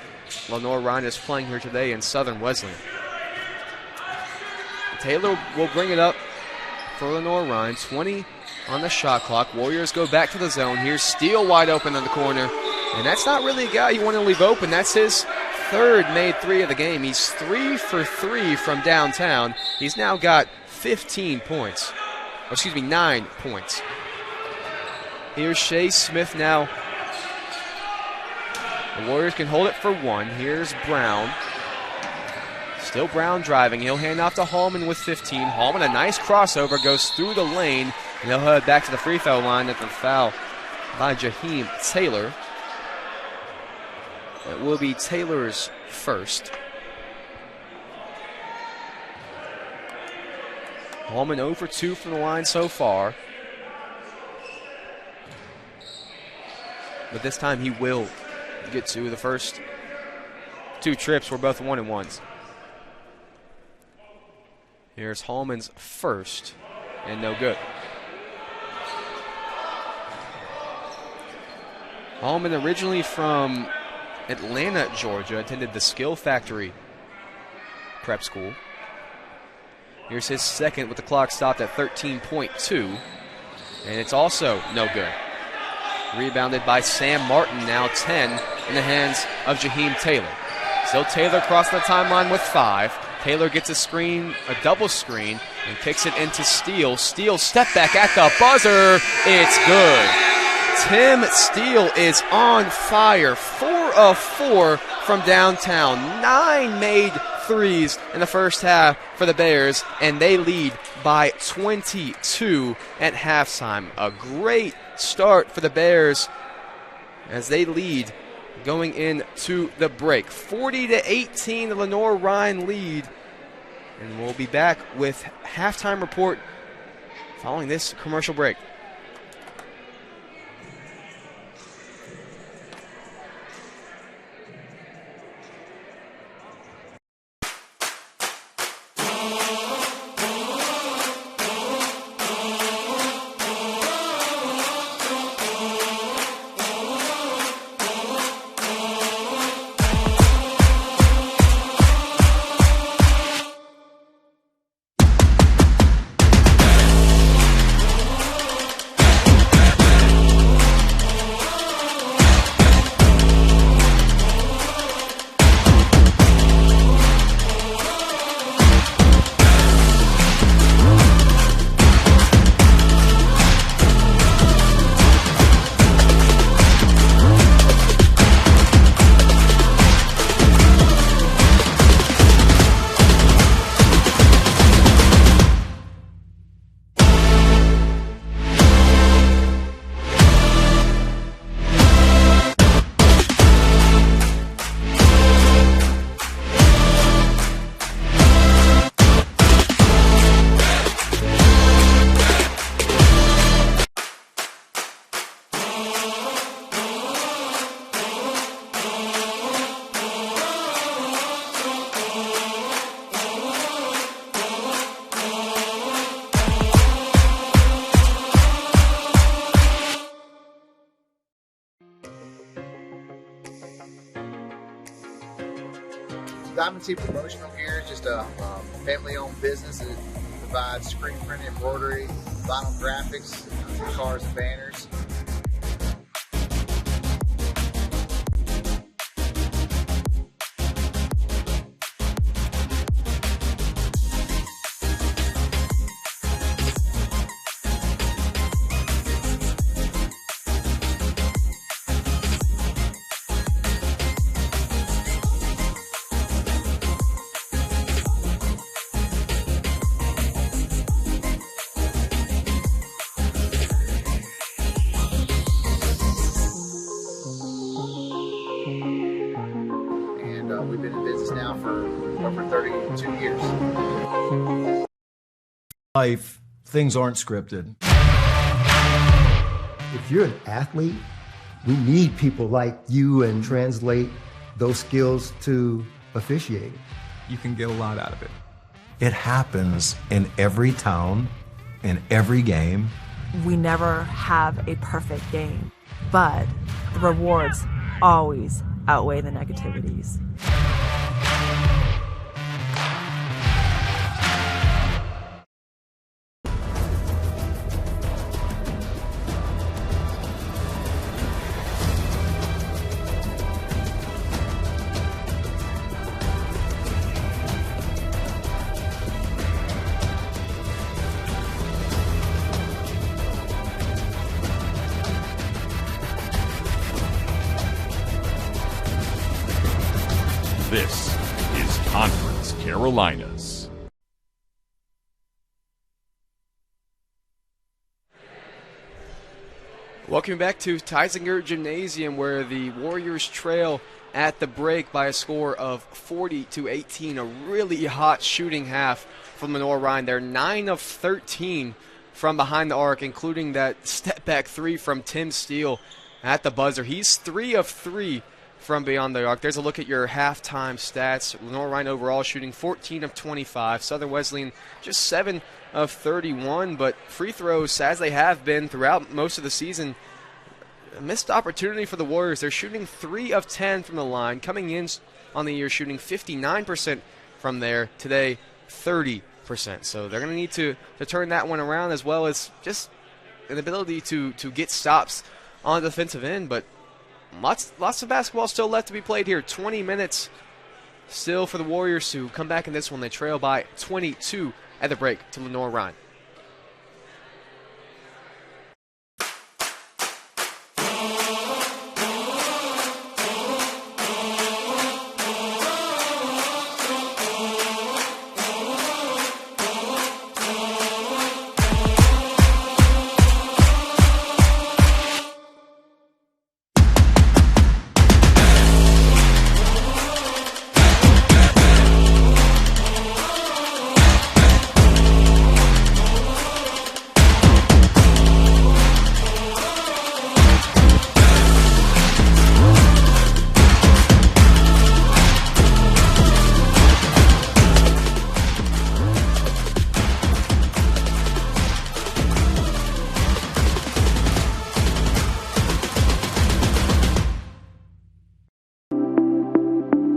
Lenoir-Rhyne is playing here today in Southern Wesleyan. Taylor will bring it up for Lenoir-Rhyne. 20 on the shot clock. Warriors go back to the zone. Here's Steele wide open in the corner. And that's not really a guy you want to leave open. That's his third made 3 of the game. He's 3 for 3 from downtown. He's now got 15 points. Or excuse me, 9 points. Here's Shea Smith now. The Warriors can hold it for 1. Here's Brown. Still Brown driving. He'll hand off to Hallman with 15. Hallman, a nice crossover, goes through the lane. And they'll head back to the free throw line at the foul by Jaheim Taylor. It will be Taylor's first. Hallman 0 for 2 from the line so far. But this time he will get to the first 2 trips were both 1-and-1s. Here's Hallman's first, and no good. Hallman, originally from Atlanta, Georgia, attended the Skill Factory prep school. Here's his second with the clock stopped at 13.2, and it's also no good. Rebounded by Sam Martin, now 10 in the hands of Jaheim Taylor. Still Taylor crossing the timeline with 5. Taylor gets a screen, a double screen, and kicks it into Steele. Steele step back at the buzzer. It's good. Tim Steele is on fire. 4 of 4 from downtown. 9 made threes in the first half for the Bears, and they lead by 22 at halftime. A great start for the Bears as they lead going into the break. 40-18, the Lenoir-Rhyne lead. And we'll be back with halftime report following this commercial break. Diamond T Promotional Gear is just a family-owned business that provides screen printing, embroidery, vinyl graphics, cars and banners. We've been in business now for over 32 years. Life, things aren't scripted. If you're an athlete, we need people like you and translate those skills to officiating. You can get a lot out of it. It happens in every town, in every game. We never have a perfect game, but the rewards always outweigh the negativities. This is Conference Carolinas. Welcome back to Theisinger Gymnasium, where the Warriors trail at the break by a score of 40-18. A really hot shooting half from Lenoir-Rhyne. They're 9 of 13 from behind the arc, including that step-back three from Tim Steele at the buzzer. He's 3 of 3 from beyond the arc. There's a look at your halftime stats. Lenoir-Rhyne overall shooting 14 of 25. Southern Wesleyan just 7 of 31. But free throws, as they have been throughout most of the season, a missed opportunity for the Warriors. They're shooting 3 of 10 from the line. Coming in on the year shooting 59% from there. Today, 30%. So they're going to need to turn that one around, as well as just an ability to get stops on the defensive end. But Lots of basketball still left to be played here. 20 minutes still for the Warriors to come back in this one. They trail by 22 at the break to Lenoir-Rhyne.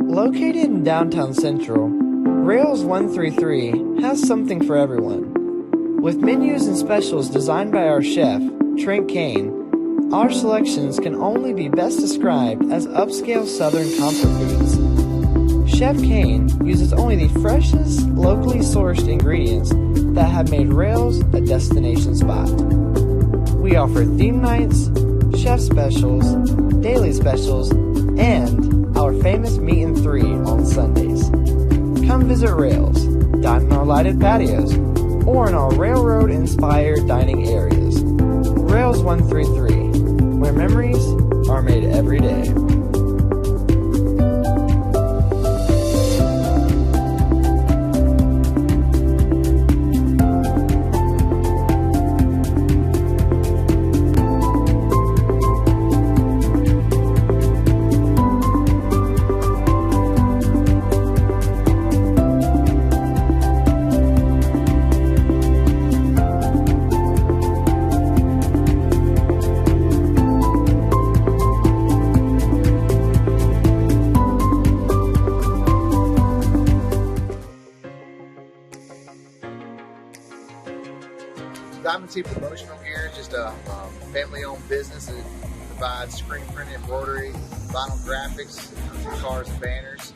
Located in downtown Central, Rails 133 has something for everyone. With menus and specials designed by our chef, Trent Kane, our selections can only be best described as upscale Southern comfort foods. Chef Kane uses only the freshest, locally sourced ingredients that have made Rails a destination spot. We offer theme nights, chef specials, daily specials, and our famous Meat and 3 on Sundays. Come visit Rails, dine in our lighted patios, or in our railroad-inspired dining areas. Rails 133, where memories are made every day. Diamond Tee Promotional Gear is just a family-owned business that provides screen printing, embroidery, vinyl graphics, cars and banners.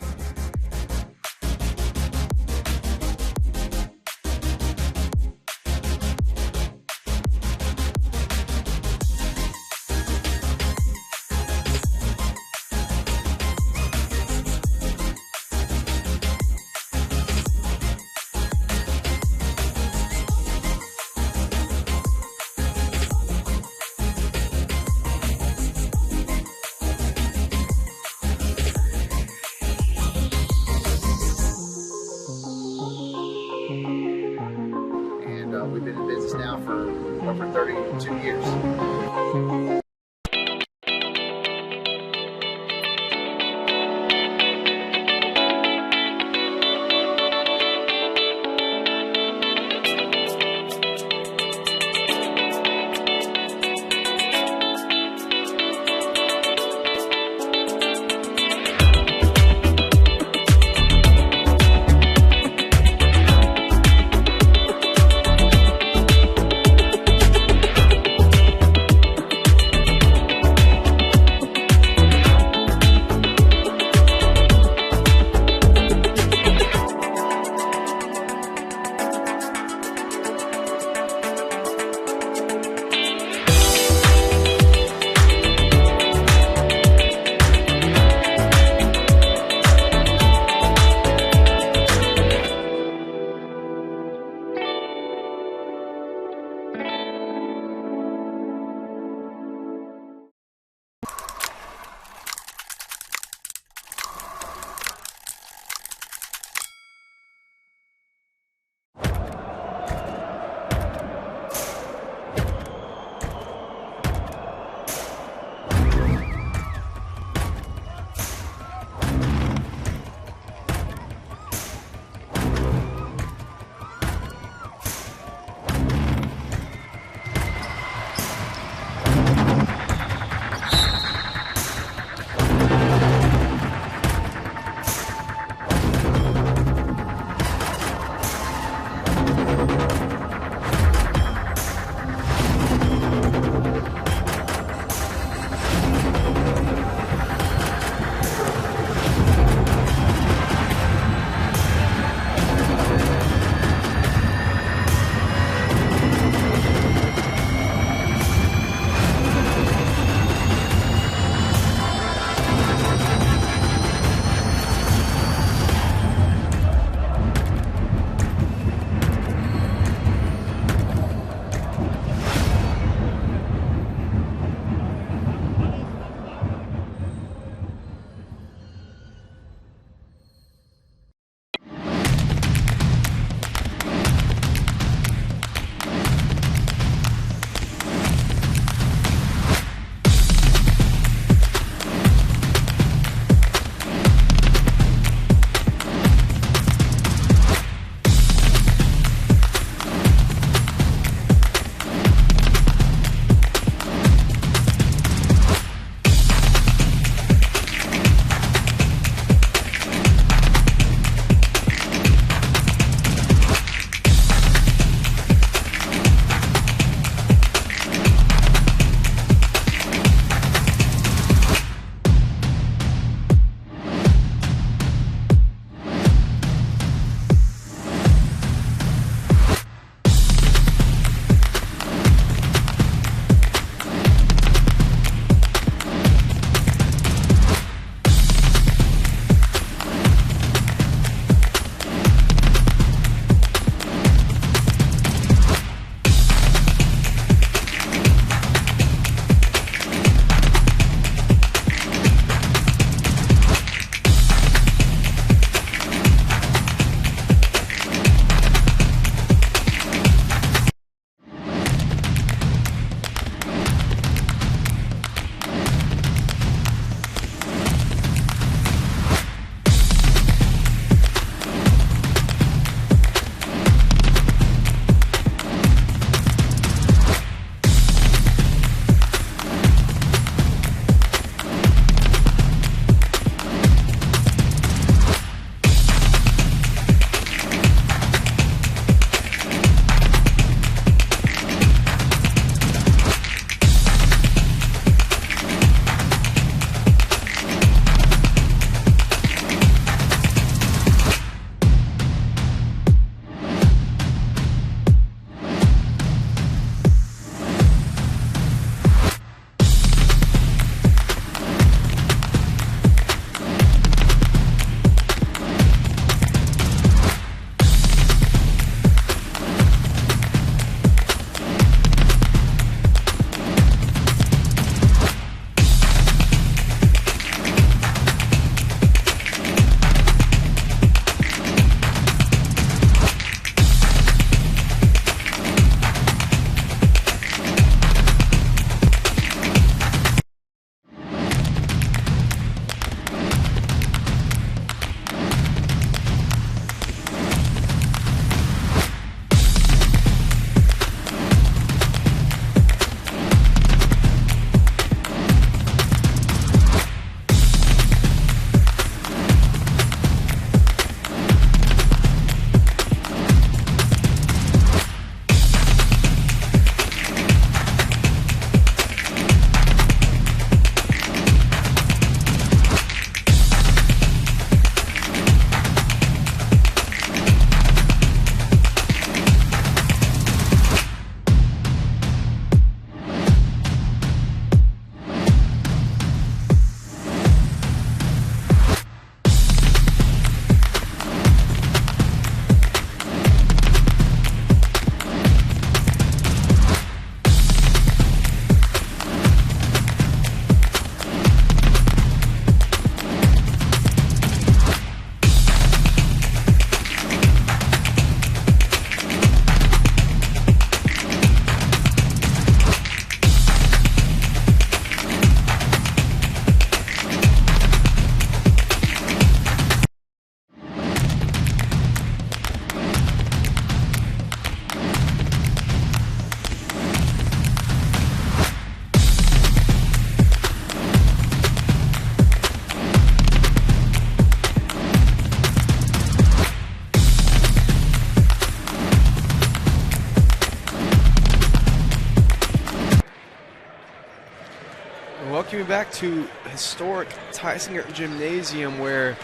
back to historic Tyson Gymnasium where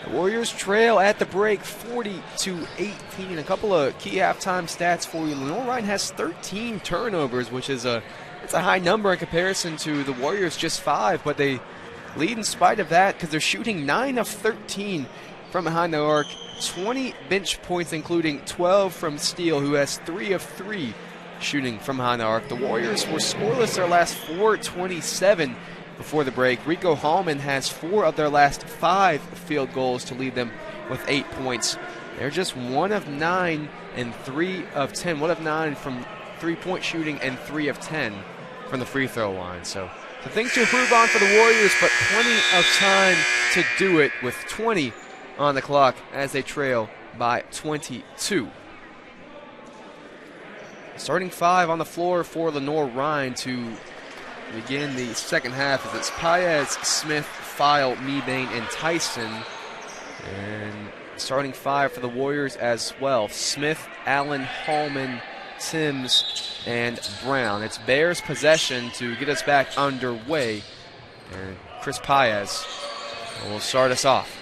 the Warriors trail at the break 40-18. A couple of key halftime stats for you. Lenoir-Rhyne has 13 turnovers, which is it's a high number in comparison to the Warriors, just 5, but they lead in spite of that because they're shooting 9 of 13 from behind the arc, 20 bench points, including 12 from Steele, who has 3 of 3 shooting from behind the arc. The Warriors were scoreless their last 4:27 before the break. Rico Hallman has 4 of their last 5 field goals to lead them with 8 points. They're just 1 of 9 and 3 of 10. 1 of 9 from three-point shooting and 3 of 10 from the free throw line. So things to improve on for the Warriors, but plenty of time to do it with 20 on the clock as they trail by 22. Starting 5 on the floor for Lenoir-Rhyne to begin the second half as it's Paez, Smith, File, Mebane, and Tyson. And starting 5 for the Warriors as well: Smith, Allen, Hallman, Timms, and Brown. It's Bears possession to get us back underway. And Chris Paez will start us off.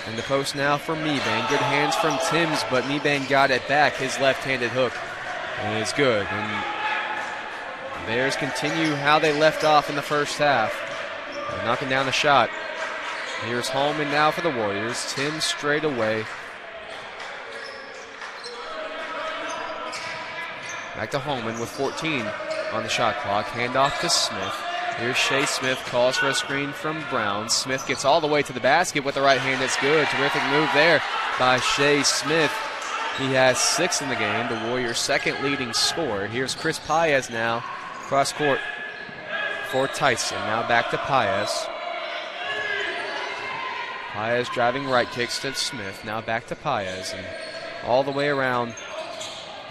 In the post now for Mebane. Good hands from Timms, but Mebane got it back. His left-handed hook is good. And Bears continue how they left off in the first half. They're knocking down the shot. Here's Hallman now for the Warriors. Timms straight away. Back to Hallman with 14 on the shot clock. Handoff to Smith. Here's Shea Smith, calls for a screen from Brown. Smith gets all the way to the basket with the right hand. That's good. Terrific move there by Shea Smith. He has 6 in the game, the Warriors' second leading scorer. Here's Chris Paez now, cross court for Tyson. Now back to Paez. Paez driving right, kicks to Smith. Now back to Paez, and all the way around.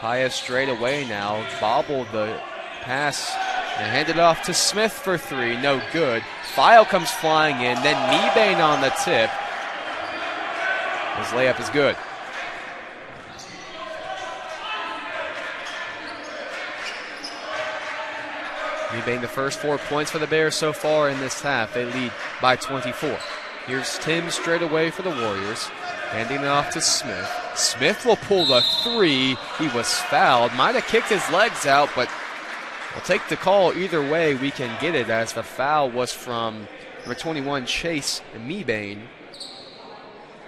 Paez straight away now, bobbled the pass and handed off to Smith for 3. No good. File comes flying in. Then Mebane on the tip. His layup is good. Mebane the first 4 points for the Bears so far in this half. They lead by 24. Here's Timms straight away for the Warriors. Handing it off to Smith. Smith will pull the 3. He was fouled. Might have kicked his legs out, but we'll take the call. Either way, we can get it as the foul was from number 21, Chase Mebane.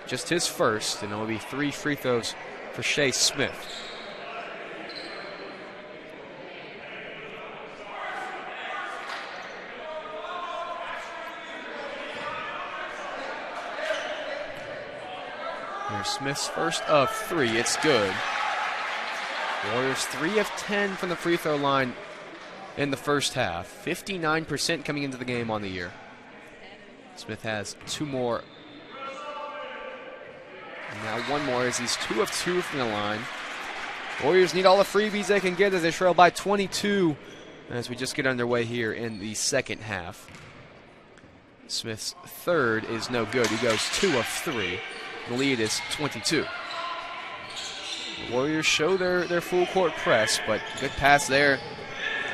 Just his first, and it will be 3 free throws for Shea Smith. Here's Smith's first of 3. It's good. Warriors 3 of 10 from the free throw line in the first half. 59% coming into the game on the year. Smith has 2 more. And now 1 more as he's 2 of 2 from the line. Warriors need all the freebies they can get as they trail by 22 as we just get underway here in the second half. Smith's third is no good. He goes 2 of 3. The lead is 22. The Warriors show their full court press, but good pass there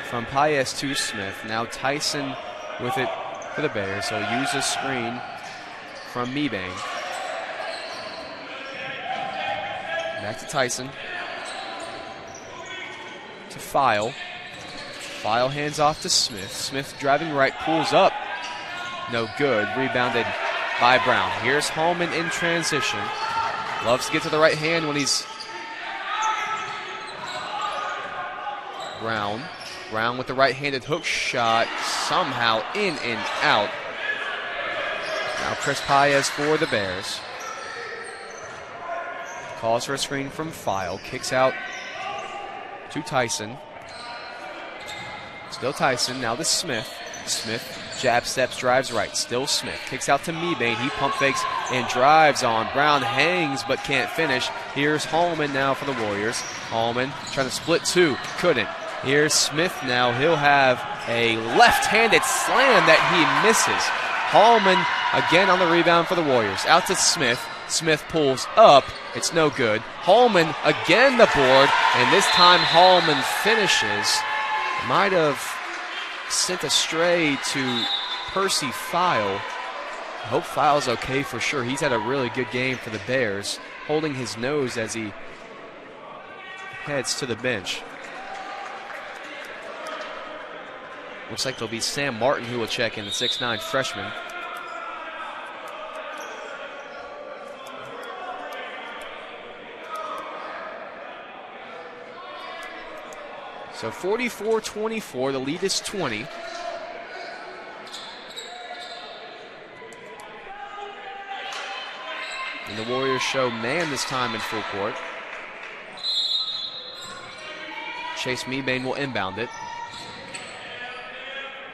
from Paez to Smith. Now Tyson with it for the Bears. So use a screen from Mebane. Back to Tyson. To File. File hands off to Smith. Smith driving right, pulls up. No good. Rebounded by Brown. Here's Hallman in transition. Loves to get to the right hand when he's Brown. Brown with the right-handed hook shot. Somehow in and out. Now Chris Paez for the Bears. Calls for a screen from File. Kicks out to Tyson. Still Tyson. Now to Smith. Smith jab steps, drives right. Still Smith. Kicks out to Mebane. He pump fakes and drives on. Brown hangs but can't finish. Here's Hallman now for the Warriors. Hallman trying to split 2. Couldn't. Here's Smith now. He'll have a left-handed slam that he misses. Hallman again on the rebound for the Warriors. Out to Smith. Smith pulls up. It's no good. Hallman again the board, and this time Hallman finishes. Might have sent astray to Percy File. I hope File's okay for sure. He's had a really good game for the Bears, holding his nose as he heads to the bench. Looks like there'll be Sam Martin who will check in, the 6'9" freshman. So 44-24, the lead is 20. And the Warriors show man this time in full court. Chase Mebane will inbound it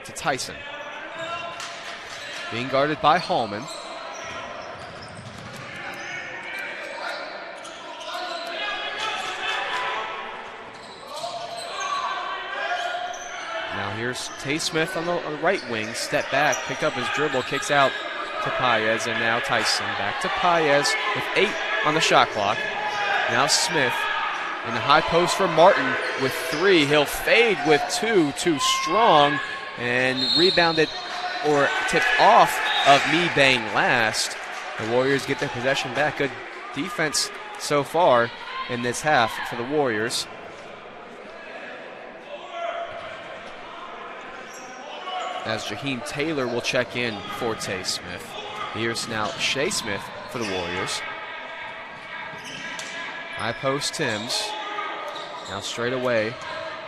to Tyson. Being guarded by Hallman. Now here's Tay Smith on the right wing. Step back, picked up his dribble, kicks out to Paez, and now Tyson. Back to Paez with 8 on the shot clock. Now Smith in the high post for Martin with 3. He'll fade with 2, too strong, and rebounded or tipped off of Mebane last. The Warriors get their possession back. Good defense so far in this half for the Warriors. As Jaheim Taylor will check in for Tay Smith. Here's now Shea Smith for the Warriors. High post Timms. Now straight away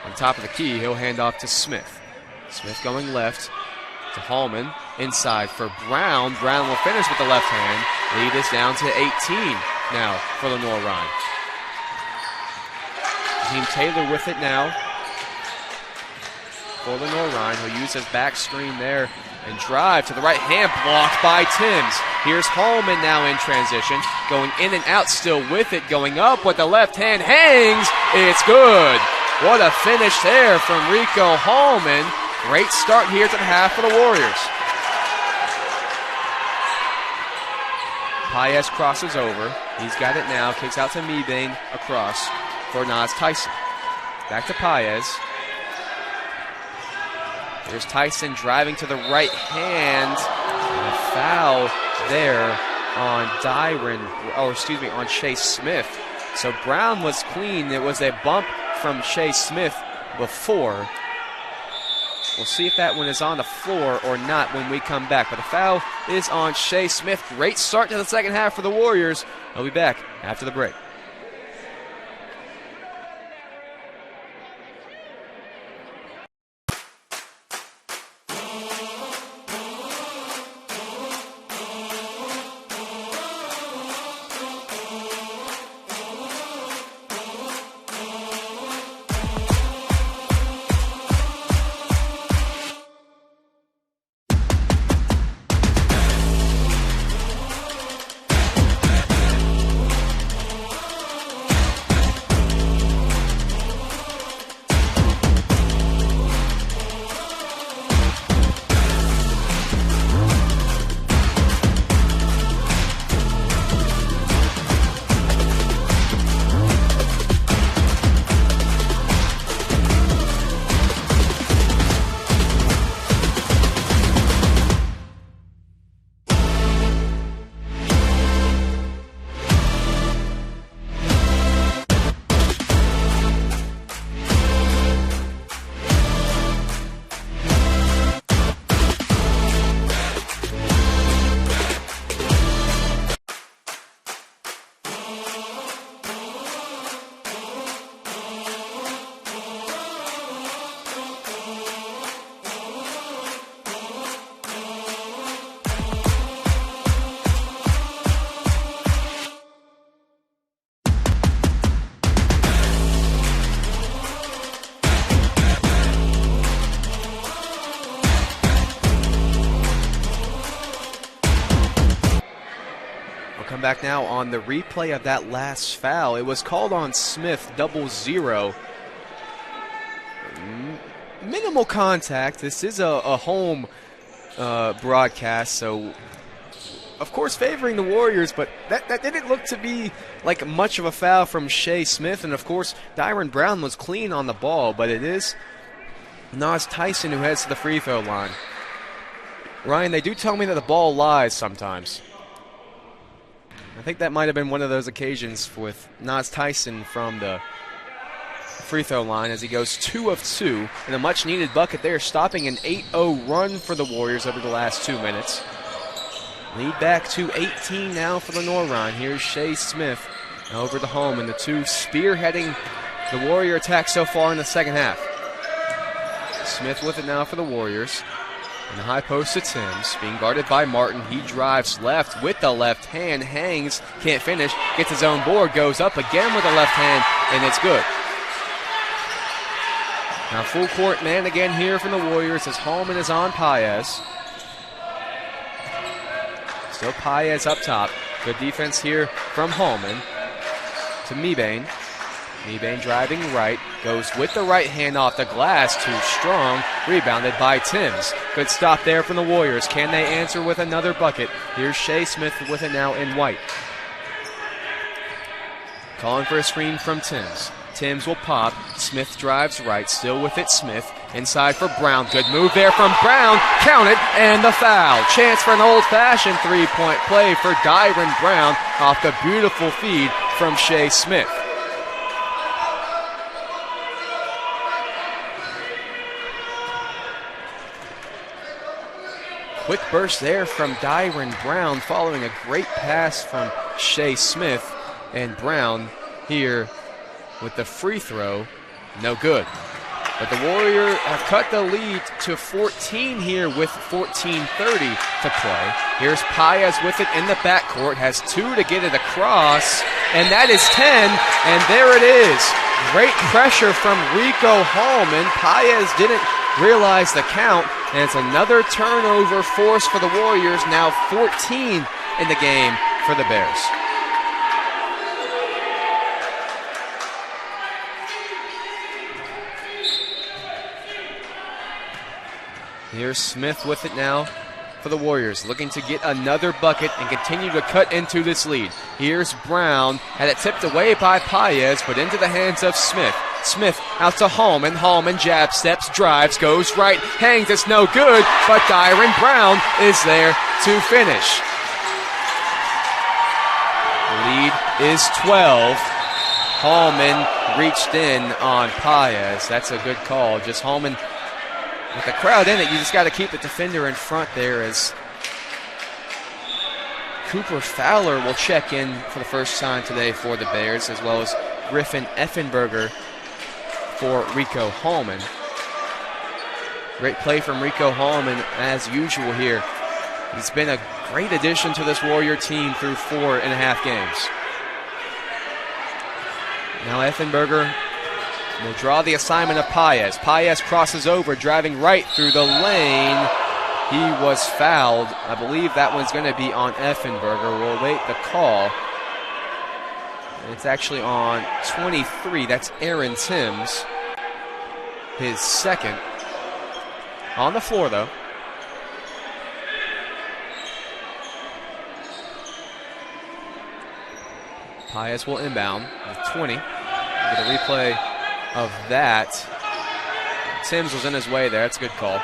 on top of the key, he'll hand off to Smith. Smith going left to Hallman. Inside for Brown. Brown will finish with the left hand. Lead is down to 18 now for Lenoir-Rhyne. Jaheim Taylor with it now. For Lenoir-Rhyne, he'll use his back screen there and drive to the right hand, blocked by Timms. Here's Hallman now in transition, going in and out, still with it, going up with the left hand, hangs, it's good. What a finish there from Rico Hallman. Great start here to the half for the Warriors. Paez crosses over, he's got it now, kicks out to Mebane across for Nas Tyson. Back to Paez. There's Tyson driving to the right hand. And a foul there on on Shea Smith. So Brown was clean. It was a bump from Shea Smith before. We'll see if that one is on the floor or not when we come back. But the foul is on Shea Smith. Great start to the second half for the Warriors. I'll be back after the break. Back now on the replay of that last foul. It was called on Smith, 0-0. Minimal contact. This is a home broadcast, so of course favoring the Warriors, but that didn't look to be like much of a foul from Shea Smith, and of course Dyron Brown was clean on the ball, but it is Nas Tyson who heads to the free throw line. Ryan, they do tell me that the ball lies sometimes. I think that might have been one of those occasions with Nas Tyson from the free throw line as he goes 2 of 2 and a much needed bucket there, stopping an 8-0 run for the Warriors over the last 2 minutes. Lead back to 18 now for Lenoir-Rhyne. Here's Shea Smith over to Holman, the two spearheading the Warrior attack so far in the second half. Smith with it now for the Warriors. In the high post to Timms, being guarded by Martin. He drives left with the left hand, hangs, can't finish, gets his own board, goes up again with the left hand, and it's good. Now full court man again here from the Warriors as Holman is on Paez. Still Paez up top. Good defense here from Holman to Mebane. Mebane driving right, goes with the right hand off the glass, too strong, rebounded by Timms. Good stop there from the Warriors. Can they answer with another bucket? Here's Shea Smith with it now in white. Calling for a screen from Timms. Timms will pop. Smith drives right, still with it Smith. Inside for Brown. Good move there from Brown. Count it, and the foul. Chance for an old-fashioned three-point play for Dyron Brown off the beautiful feed from Shea Smith. Quick burst there from Dyron Brown following a great pass from Shea Smith, and Brown here with the free throw, no good. But the Warriors have cut the lead to 14 here with 14:30 to play. Here's Paez with it in the backcourt, has 2 to get it across, and that is 10, and there it is. Great pressure from Rico Holman. Paez didn't realize the count, and it's another turnover force for the Warriors, now 14 in the game for the Bears. Here's Smith with it now for the Warriors, looking to get another bucket and continue to cut into this lead. Here's Brown, had it tipped away by Paez, but into the hands of Smith. Smith out to Holman. Holman jab steps, drives, goes right, hangs, it's no good, but Dyron Brown is there to finish. The lead is 12. Holman reached in on Paez. That's a good call. Just Holman with the crowd in it, you just got to keep the defender in front there as Cooper Fowler will check in for the first time today for the Bears, as well as Griffin Effenberger for Rico Holman. Great play from Rico Holman as usual here. He's been a great addition to this Warrior team through 4.5 games. Now Effenberger will draw the assignment of Paez. Paez crosses over, driving right through the lane. He was fouled. I believe that one's going to be on Effenberger. We'll await the call. It's actually on 23. That's Aaron Timms. His second. On the floor, though. Paez will inbound with 20. Get a replay of that. Timms was in his way there. That's a good call.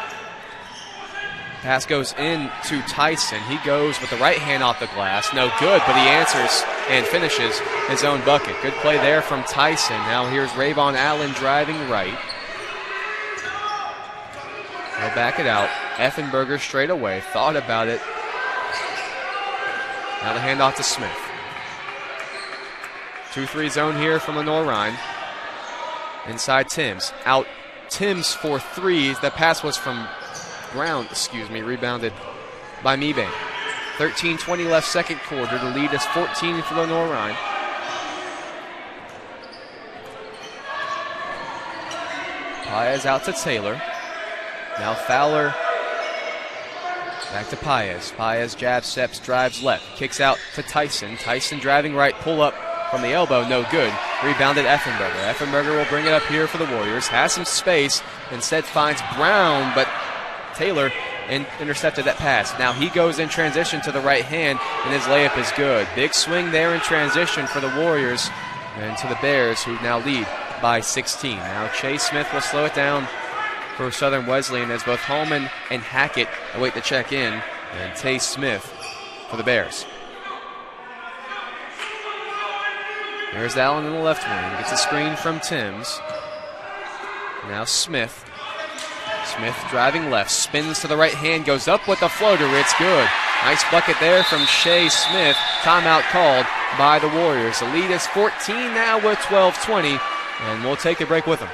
Pass goes in to Tyson. He goes with the right hand off the glass. No good, but he answers and finishes his own bucket. Good play there from Tyson. Now here's Rayvon Allen driving right. He'll back it out. Effenberger straight away. Thought about it. Now the handoff to Smith. 2-3 zone here from Lenoir-Rhyne. Inside Timms. Out Timms for threes. The pass was from Brown, rebounded by Mebane. 13:20 left second quarter. The lead is 14 for Lenoir-Rhyne. Paez out to Taylor. Now Fowler back to Paez. Paez jab steps, drives left, kicks out to Tyson. Tyson driving right, pull up from the elbow, no good. Rebounded Effenberger. Effenberger will bring it up here for the Warriors. Has some space, instead finds Brown, but Taylor intercepted that pass. Now he goes in transition to the right hand, and his layup is good. Big swing there in transition for the Warriors and to the Bears, who now lead by 16. Now Chase Smith will slow it down for Southern Wesleyan as both Holman and Hackett await the check in, and Tay Smith for the Bears. There's Allen in the left wing. Gets a screen from Timms. Now Smith. Smith driving left. Spins to the right hand. Goes up with the floater. It's good. Nice bucket there from Shea Smith. Timeout called by the Warriors. The lead is 14 now with 12:20. And we'll take a break with them.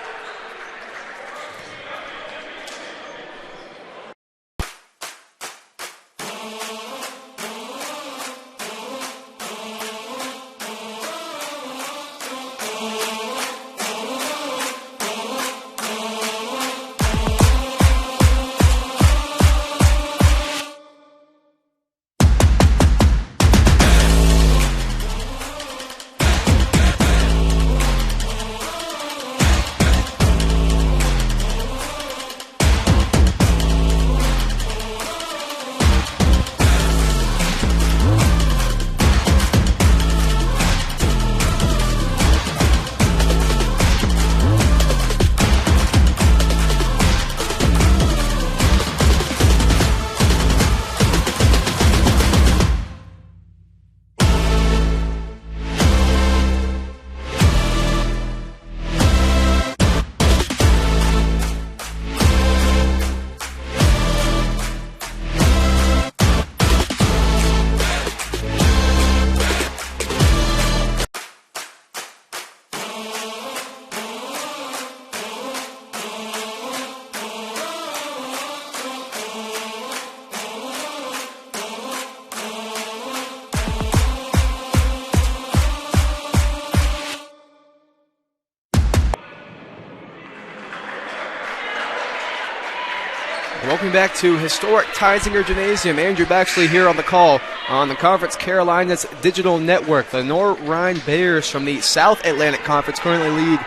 Welcome back to historic Teisinger Gymnasium. Andrew Baxley here on the call on the Conference Carolinas Digital Network. The Lenoir-Rhyne Bears from the South Atlantic Conference currently lead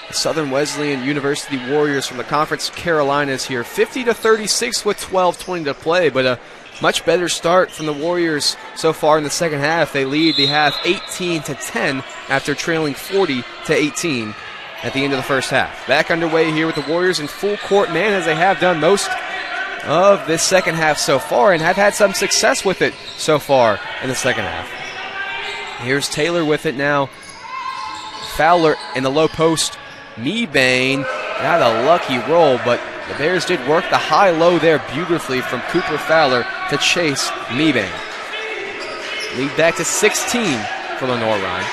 the Southern Wesleyan University Warriors from the Conference Carolinas here, 50-36 with 12:20 to play, but a much better start from the Warriors so far in the second half. They lead the half 18-10 after trailing 40-18 at the end of the first half. Back underway here with the Warriors in full court man, as they have done most of this second half so far and have had some success with it so far in the second half. Here's Taylor with it now. Fowler in the low post. Mebane got a lucky roll, but the Bears did work the high-low there beautifully from Cooper Fowler to chase Mebane. Lead back to 16 for Lenoir-Rhyne.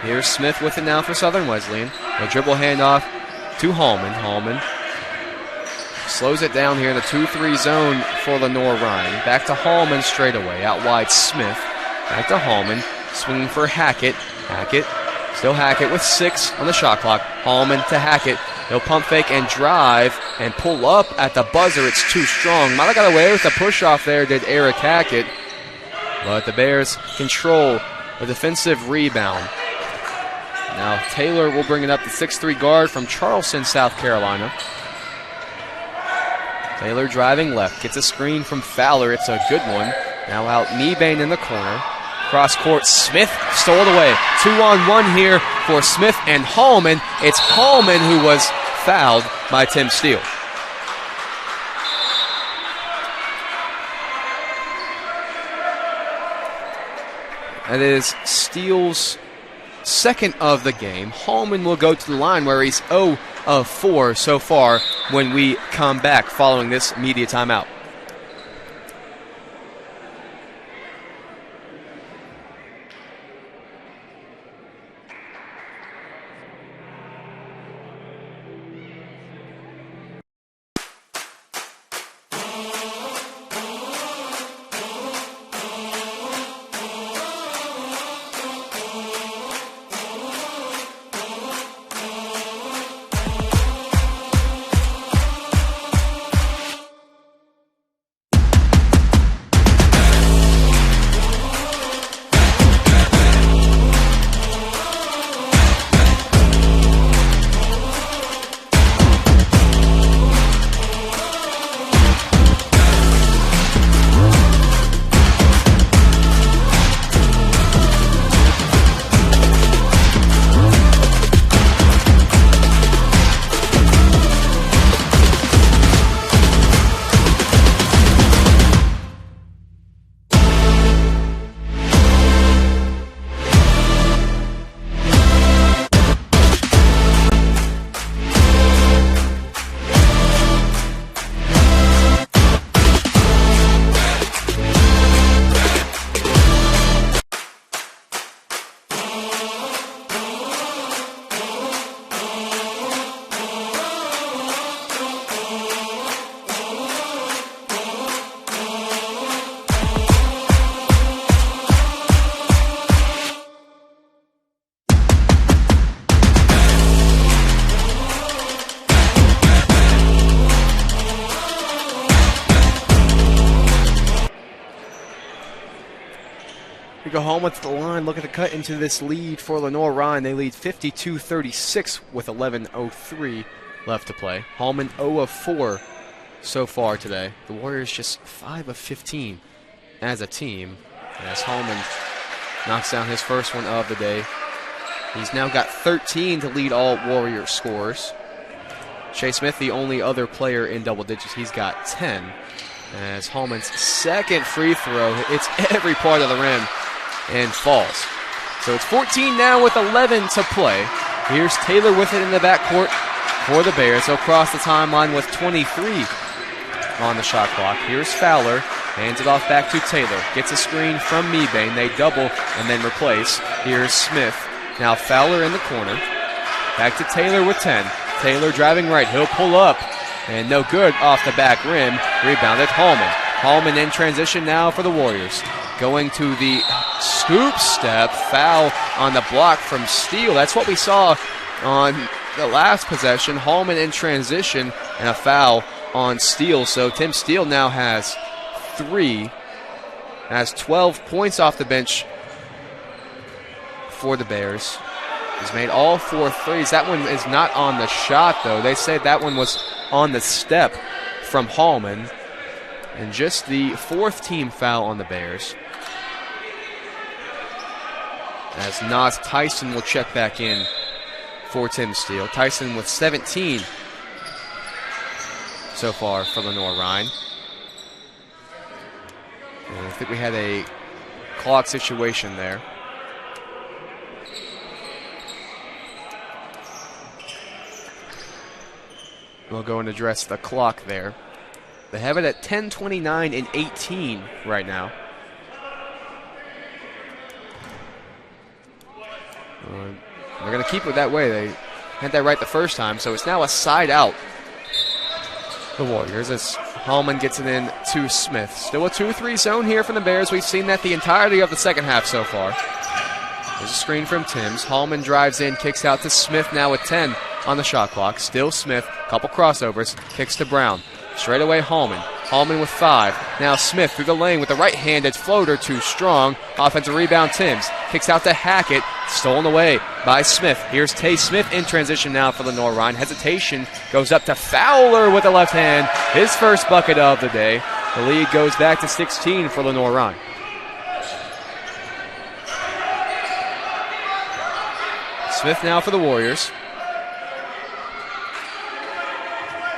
Here's Smith with it now for Southern Wesleyan. A dribble handoff to Hallman. Hallman slows it down here in the 2-3 zone for Lenoir-Rhyne. Back to Hallman straight away. Out wide Smith. Back to Hallman. Swinging for Hackett. Hackett. Still Hackett with 6 on the shot clock. Hallman to Hackett. He'll pump fake and drive and pull up at the buzzer. It's too strong. Might have got away with the push off there, did Eric Hackett. But the Bears control the defensive rebound. Now Taylor will bring it up, the 6'3 guard from Charleston, South Carolina. Taylor driving left, gets a screen from Fowler. It's a good one. Now out Mebane in the corner. Cross court, Smith stole it away. 2-on-1 here for Smith and Hallman. It's Hallman who was fouled by Tim Steele. That is Steele's second of the game. Hallman will go to the line where he's 0 of 4 so far when we come back following this media timeout. We go home with the line, looking to cut into this lead for Lenoir-Rhyne. They lead 52-36 with 11:03 left to play. Hallman 0 of 4 so far today. The Warriors just 5 of 15 as a team, as Hallman knocks down his first one of the day. He's now got 13 to lead all Warrior scores. Shea Smith, the only other player in double digits, he's got 10. As Hallman's second free throw hits every part of the rim and falls. So it's 14 now with 11 to play. Here's Taylor with it in the backcourt for the Bears. He'll cross the timeline with 23 on the shot clock. Here's Fowler. Hands it off back to Taylor. Gets a screen from Mebane. They double and then replace. Here's Smith. Now Fowler in the corner. Back to Taylor with 10. Taylor driving right. He'll pull up. And no good off the back rim. Rebounded Hallman. Hallman in transition now for the Warriors. Going to the scoop step. Foul on the block from Steele. That's what we saw on the last possession. Hallman in transition and a foul on Steele. So Tim Steele now has 3. Has 12 points off the bench for the Bears. He's made all 4 threes. That one is not on the shot, though. They said that one was on the step from Hallman. And just the 4th team foul on the Bears. As Nas Tyson will check back in for Tim Steele. Tyson with 17 so far for Lenoir-Rhyne. And I think we had a clock situation there. We'll go and address the clock there. They have it at 10:29 and 18 right now. We're going to keep it that way. They had that right the first time, so it's now a side out. The Warriors, as Hallman gets it in to Smith. Still a 2-3 zone here from the Bears. We've seen that the entirety of the second half so far. There's a screen from Timms. Hallman drives in, kicks out to Smith now with 10 on the shot clock. Still Smith, couple crossovers, kicks to Brown. Straight away Hallman. Hallman with 5. Now Smith through the lane with the right-handed floater, too strong. Offensive rebound, Timms. Kicks out to Hackett. Stolen away by Smith. Here's Tay Smith in transition now for Lenoir-Rhyne. Hesitation goes up to Fowler with the left hand. His first bucket of the day. The lead goes back to 16 for Lenoir-Rhyne. Smith now for the Warriors.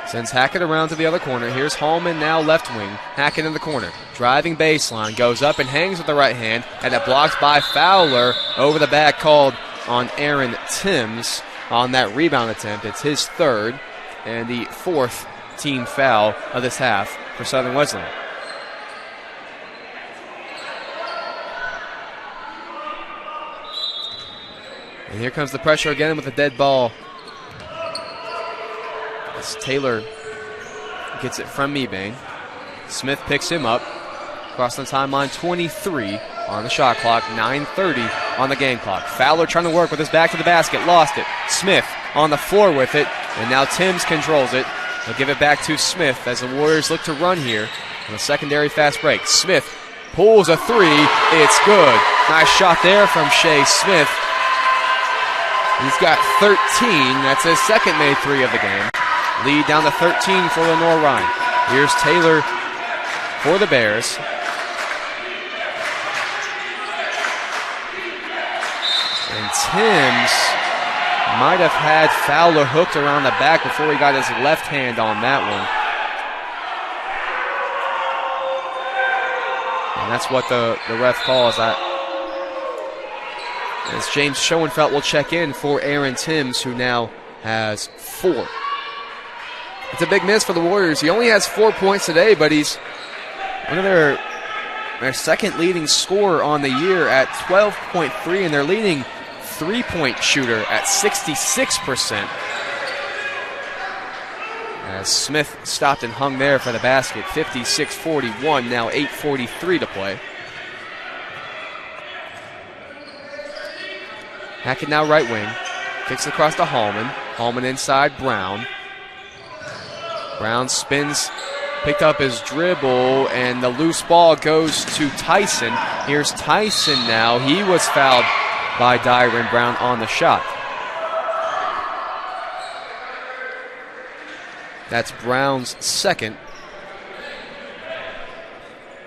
Sends Hackett around to the other corner. Here's Hallman now left wing. Hackett in the corner. Driving baseline. Goes up and hangs with the right hand. And it blocked by Fowler. Over the back called on Aaron Timms on that rebound attempt. It's his 3rd and the 4th team foul of this half for Southern Wesleyan. And here comes the pressure again with a dead ball. As Taylor gets it from Mebane. Smith picks him up. Crossing the timeline, 23 on the shot clock, 9:30 on the game clock. Fowler trying to work with his back to the basket, lost it. Smith on the floor with it, and now Timms controls it. They'll give it back to Smith as the Warriors look to run here on a secondary fast break. Smith pulls a 3. It's good. Nice shot there from Shea Smith. He's got 13. That's his second made 3 of the game. Lead down to 13 for Lenoir-Rhyne. Here's Taylor for the Bears. And Timms might have had Fowler hooked around the back before he got his left hand on that one. And that's what the ref calls. As James Schoenfeld will check in for Aaron Timms, who now has 4. It's a big miss for the Warriors. He only has 4 points today, but he's one of their second leading scorer on the year at 12.3, and their leading three-point shooter at 66%. As Smith stopped and hung there for the basket, 56-41, now 8:43 to play. Hackett now right wing. Kicks across to Hallman. Hallman inside Brown. Brown spins picked up his dribble, and the loose ball goes to Tyson. Here's Tyson now. He was fouled by Dyron Brown on the shot. That's Brown's second.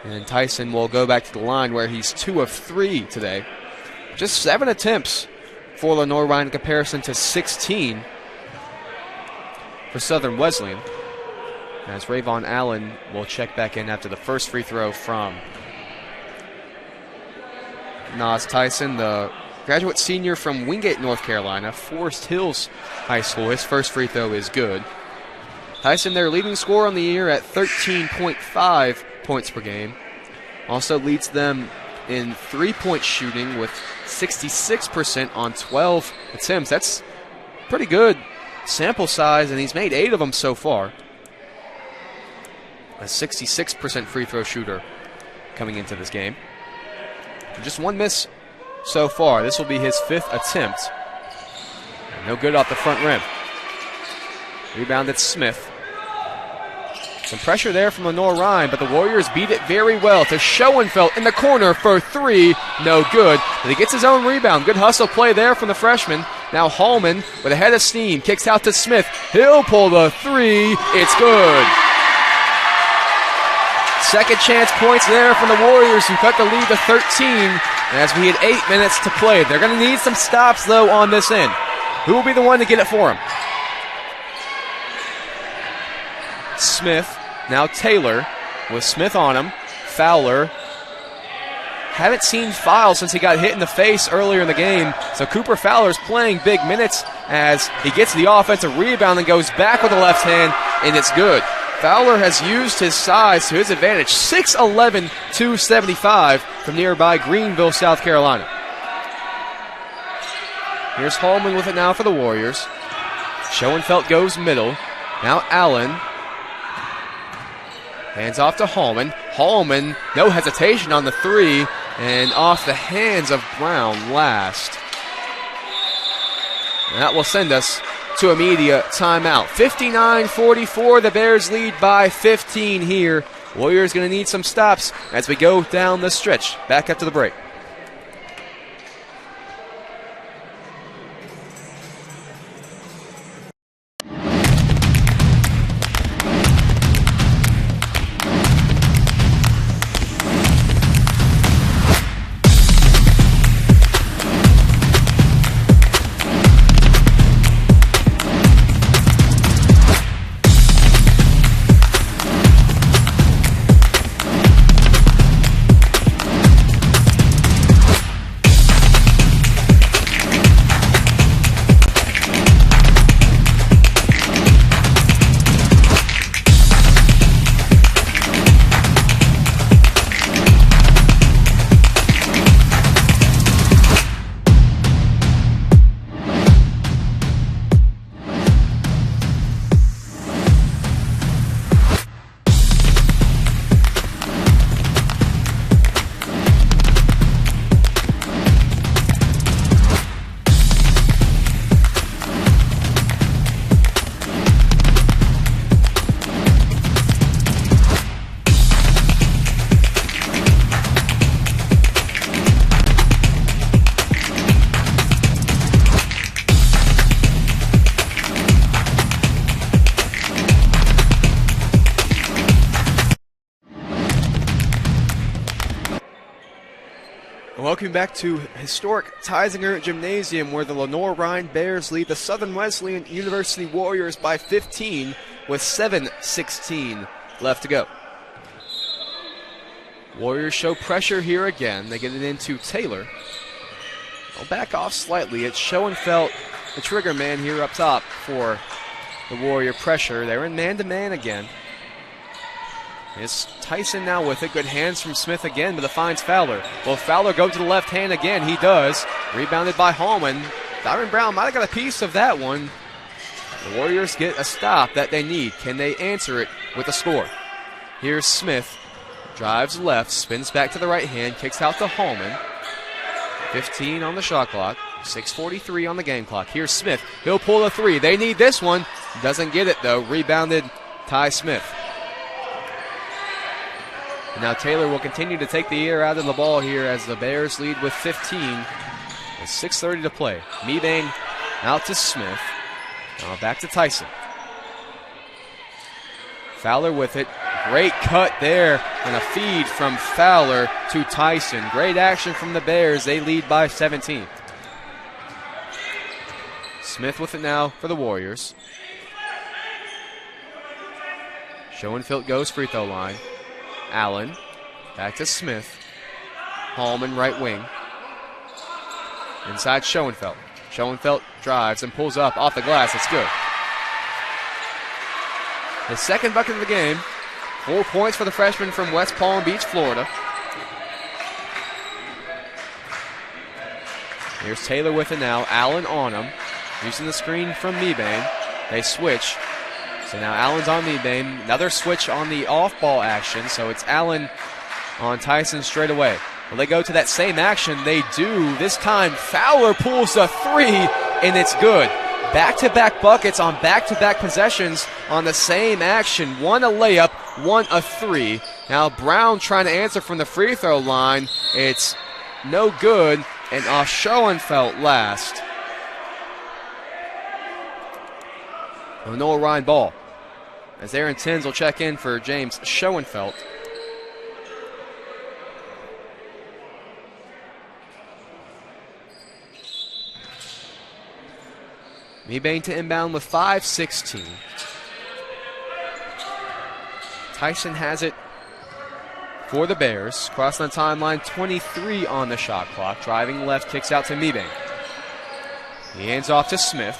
And Tyson will go back to the line where he's 2 of 3 today. Just 7 attempts for Lenoir-Rhyne in comparison to 16 for Southern Wesleyan. As Rayvon Allen will check back in after the first free throw from Nas Tyson, the graduate senior from Wingate, North Carolina, Forest Hills High School. His first free throw is good. Tyson, their leading scorer on the year at 13.5 points per game. Also leads them in three-point shooting with 66% on 12 attempts. That's pretty good sample size, and he's made 8 of them so far. A 66% free throw shooter coming into this game. Just 1 miss so far. This will be his 5th attempt. No good off the front rim. Rebounded Smith. Some pressure there from Lenoir-Rhyne, but the Warriors beat it very well to Schoenfeld in the corner for 3. No good. But he gets his own rebound. Good hustle play there from the freshman. Now Hallman with a head of steam. Kicks out to Smith. He'll pull the 3. It's good. Second chance points there from the Warriors, who cut the lead to 13 as we had 8 minutes to play. They're going to need some stops, though, on this end. Who will be the one to get it for him? Smith. Now Taylor with Smith on him. Fowler. Haven't seen foul since he got hit in the face earlier in the game. So Cooper Fowler's playing big minutes as he gets the offensive rebound and goes back with the left hand, and it's good. Fowler has used his size to his advantage. 6'11", 275 from nearby Greenville, South Carolina. Here's Hallman with it now for the Warriors. Schoenfeld goes middle. Now Allen. Hands off to Hallman. Hallman, no hesitation on the 3, and off the hands of Brown last. And that will send us to a media timeout. 59-44, the Bears lead by 15 here. Warriors going to need some stops as we go down the stretch. Back after the break. Welcome back to historic Theisinger Gymnasium, where the Lenoir-Rhyne Bears lead the Southern Wesleyan University Warriors by 15 with 7:16 left to go. Warriors show pressure here again. They get it into Taylor. They'll back off slightly. It's Schoenfeld, the trigger man here up top for the Warrior pressure. They're in man-to-man again. It's Tyson now with it. Good hands from Smith again, but it finds Fowler. Will Fowler go to the left hand again? He does. Rebounded by Hallman. Dyron Brown might have got a piece of that one. The Warriors get a stop that they need. Can they answer it with a score? Here's Smith. Drives left, spins back to the right hand, kicks out to Hallman. 15 on the shot clock. 6:43 on the game clock. Here's Smith. He'll pull a 3. They need this one. Doesn't get it, though. Rebounded Ty Smith. And now Taylor will continue to take the air out of the ball here as the Bears lead with 15. With 6:30 to play. Mebane out to Smith. Now back to Tyson. Fowler with it. Great cut there and a feed from Fowler to Tyson. Great action from the Bears. They lead by 17. Smith with it now for the Warriors. Schoenfeld goes free throw line. Allen back to Smith. Hallman right wing. Inside Schoenfeld. Schoenfeld drives and pulls up off the glass. It's good. His second bucket of the game. 4 points for the freshman from West Palm Beach, Florida. Here's Taylor with it now. Allen on him. Using the screen from Mebane. They switch. So now Allen's on Mebane. Another switch on the off-ball action. So it's Allen on Tyson straight away. Well, they go to that same action. They do. This time Fowler pulls a three, and it's good. Back-to-back buckets on back-to-back possessions on the same action. One a layup, one a three. Now Brown trying to answer from the free throw line. It's no good, and off Schoenfeld last. Lenoir-Rhyne ball. As Aaron Tins will check in for James Schoenfeld. Mebane to inbound with 5:16. Tyson has it for the Bears. Crossing the timeline, 23 on the shot clock. Driving left, kicks out to Mebane. He hands off to Smith.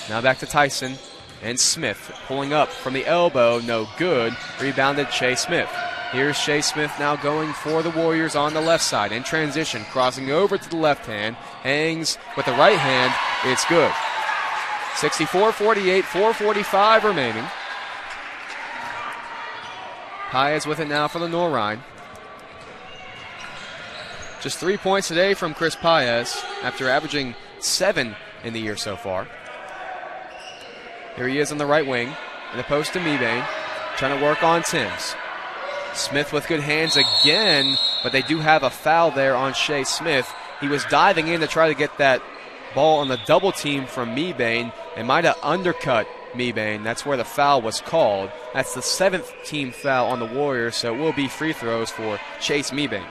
Now back to Tyson and Smith. Pulling up from the elbow, no good. Rebounded Shea Smith. Here's Shea Smith now going for the Warriors on the left side in transition. Crossing over to the left hand. Hangs with the right hand. It's good. 64-48, 4:45 remaining. Paez with it now for Lenoir-Rhyne. Just 3 points today from Chris Paez after averaging 7 in the year so far. Here he is on the right wing. In the post to Mebane. Trying to work on Timms. Smith with good hands again, but they do have a foul there on Shea Smith. He was diving in to try to get that ball on the double team from Mebane. They might have undercut Mebane. That's where the foul was called. That's the 7th team foul on the Warriors, so it will be free throws for Chase Mebane.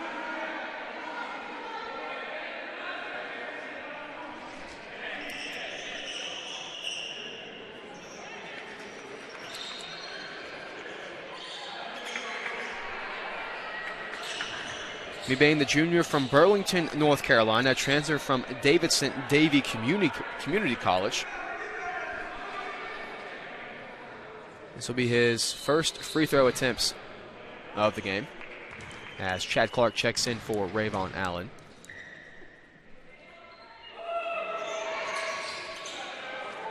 Mebane, the junior from Burlington, North Carolina, transfer from Davidson Davie Community College. This will be his first free throw attempts of the game as Chad Clark checks in for Rayvon Allen.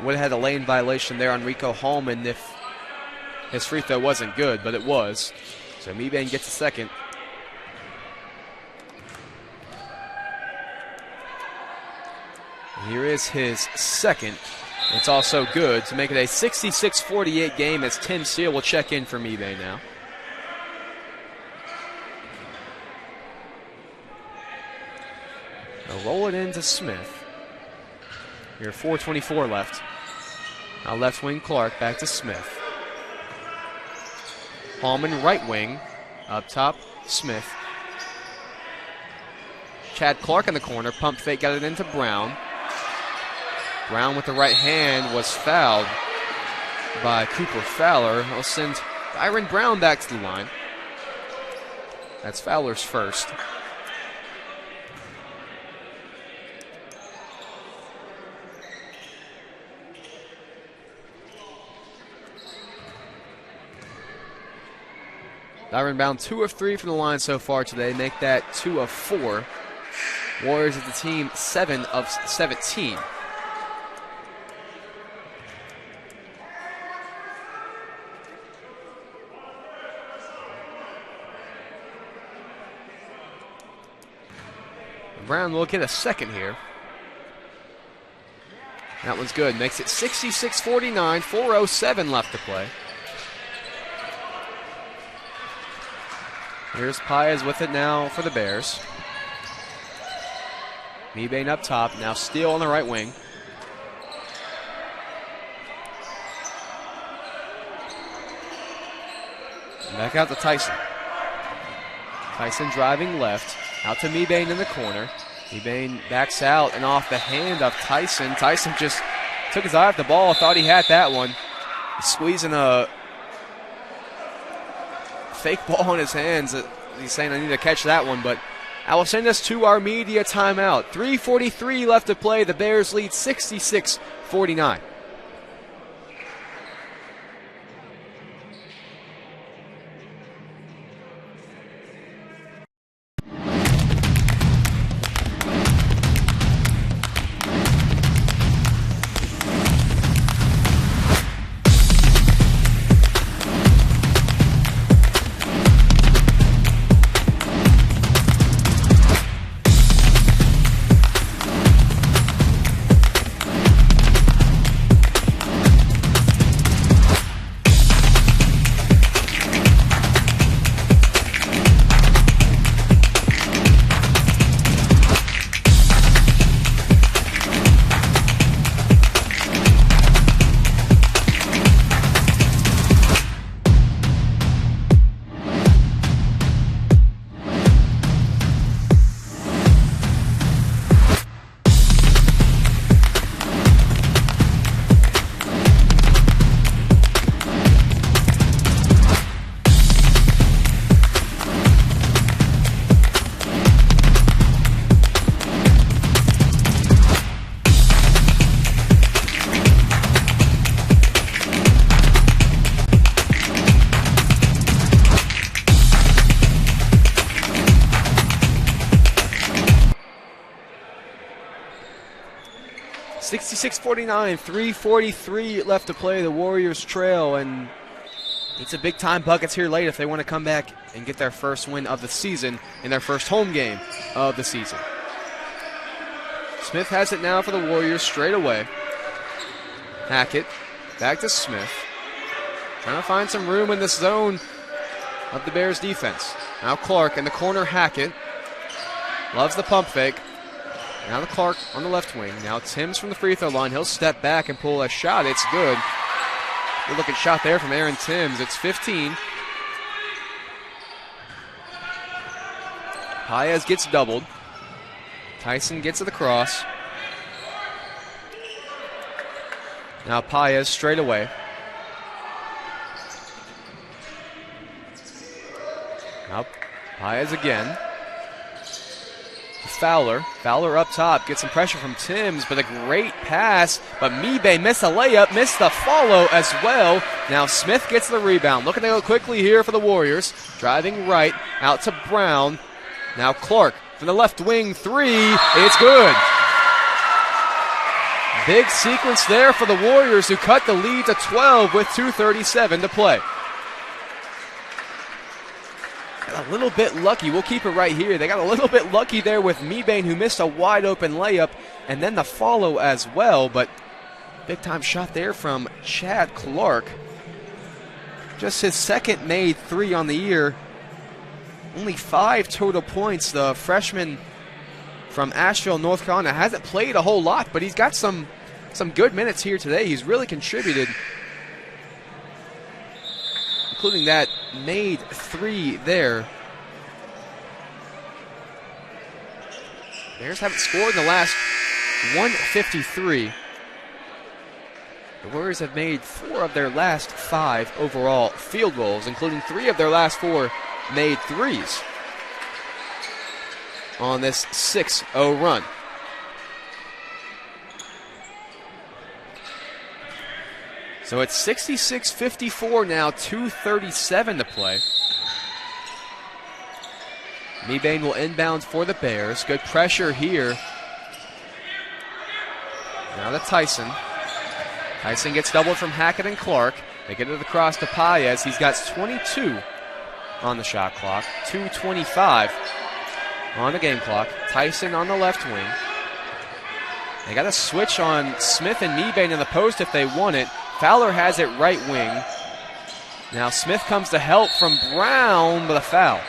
Would have had a lane violation there on Rico Hallman if his free throw wasn't good, but it was. So Mebane gets a second. Here is his second. It's also good to make it a 66-48 game as Tim Seal will check in for Mebane now. They'll roll it into Smith. Here, 4:24 left. Now left wing Clark back to Smith. Hallman right wing. Up top, Smith. Chad Clark in the corner. Pump fake, got it into Brown. Brown with the right hand was fouled by Cooper Fowler. He'll send Byron Brown back to the line. That's Fowler's first. Byron Brown 2 of 3 from the line so far today. Make that 2 of 4. Warriors as the team 7 of 17. Brown will get a second here. That one's good. Makes it 66-49, 4:07 left to play. Here's Paez with it now for the Bears. Mebane up top, now Steele on the right wing. Back out to Tyson. Tyson driving left, out to Mebane in the corner. Mebane backs out and off the hand of Tyson. Tyson just took his eye off the ball, thought he had that one. Squeezing a fake ball in his hands. He's saying, I need to catch that one, but I will send us to our media timeout. 3:43 left to play. The Bears lead 66-49. $66-49, 3:43 left to play. The Warriors trail, and need some big-time buckets here late if they want to come back and get their first win of the season in their first home game of the season. Smith has it now for the Warriors straight away. Hackett back to Smith. Trying to find some room in this zone of the Bears defense. Now Clark in the corner. Hackett loves the pump fake. Now to Clark on the left wing. Now Timms from the free throw line. He'll step back and pull a shot. It's good. Good looking shot there from Aaron Timms. It's 15. Paez gets doubled. Tyson gets to the cross. Now Paez straight away. Now Paez again. Fowler up top, gets some pressure from Timms, but a great pass, but Mebane missed a layup, missed the follow as well. Now Smith gets the rebound. Looking to go quickly here for the Warriors. Driving right, out to Brown. Now Clark from the left wing, three, it's good. Big sequence there for the Warriors, who cut the lead to 12 with 2:37 to play. A little bit lucky. We'll keep it right here. They got a little bit lucky there with Mebane, who missed a wide open layup, and then the follow as well. But big time shot there from Chad Clark. Just his second made three on the year. Only 5 total points. The freshman from Asheville, North Carolina, hasn't played a whole lot, but he's got some good minutes here today. He's really contributed, including that made three there. Bears haven't scored in the last 153. The Warriors have made 4 of their last 5 overall field goals, including 3 of their last 4 made threes on this 6-0 run. So it's 66-54 now, 2:37 to play. Mebane will inbound for the Bears. Good pressure here. Now to Tyson. Tyson gets doubled from Hackett and Clark. They get it across to Paez. He's got 22 on the shot clock. 2:25 on the game clock. Tyson on the left wing. They got to switch on Smith and Mebane in the post if they want it. Fowler has it right wing. Now Smith comes to help from Brown with a foul.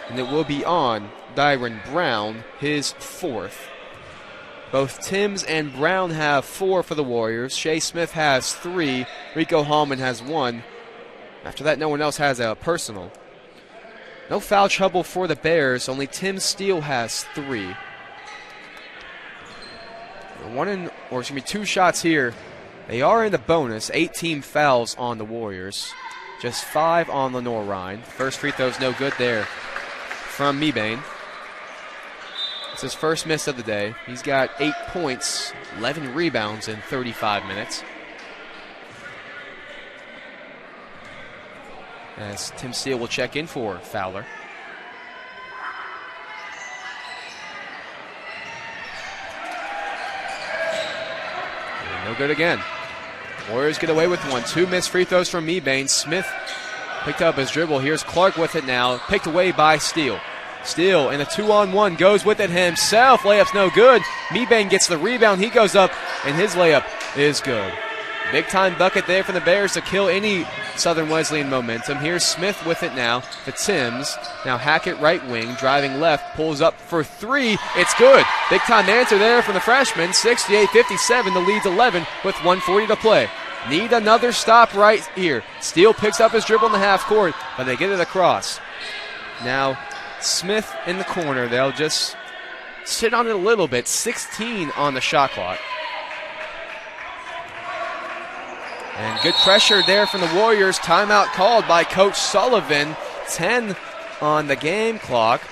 and it will be on Dyron Brown, his 4th. Both Timms and Brown have 4 for the Warriors. Shea Smith has 3. Rico Hallman has 1. After that, no one else has a personal. No foul trouble for the Bears. Only Tim Steele has 3. 2 shots here. They are in the bonus. 18 fouls on the Warriors. Just 5 on Lenoir-Rhyne. First free throw's no good there from Mebane. It's his first miss of the day. He's got 8 points, 11 rebounds in 35 minutes. As Tim Steele will check in for Fowler. And no good again. Warriors get away with one. 2 missed free throws from Mebane. Smith picked up his dribble. Here's Clark with it now. Picked away by Steele. Steele in a 2-on-1 goes with it himself. Layup's no good. Mebane gets the rebound. He goes up, and his layup is good. Big time bucket there for the Bears to kill any Southern Wesleyan momentum. Here's Smith with it now to Timms. Now Hackett right wing, driving left, pulls up for 3. It's good. Big time answer there from the freshman. 68-57, the lead's 11 with 1:40 to play. Need another stop right here. Steele picks up his dribble in the half court, but they get it across. Now Smith in the corner. They'll just sit on it a little bit. 16 on the shot clock. And good pressure there from the Warriors. Timeout called by Coach Sullivan. 10 on the game clock.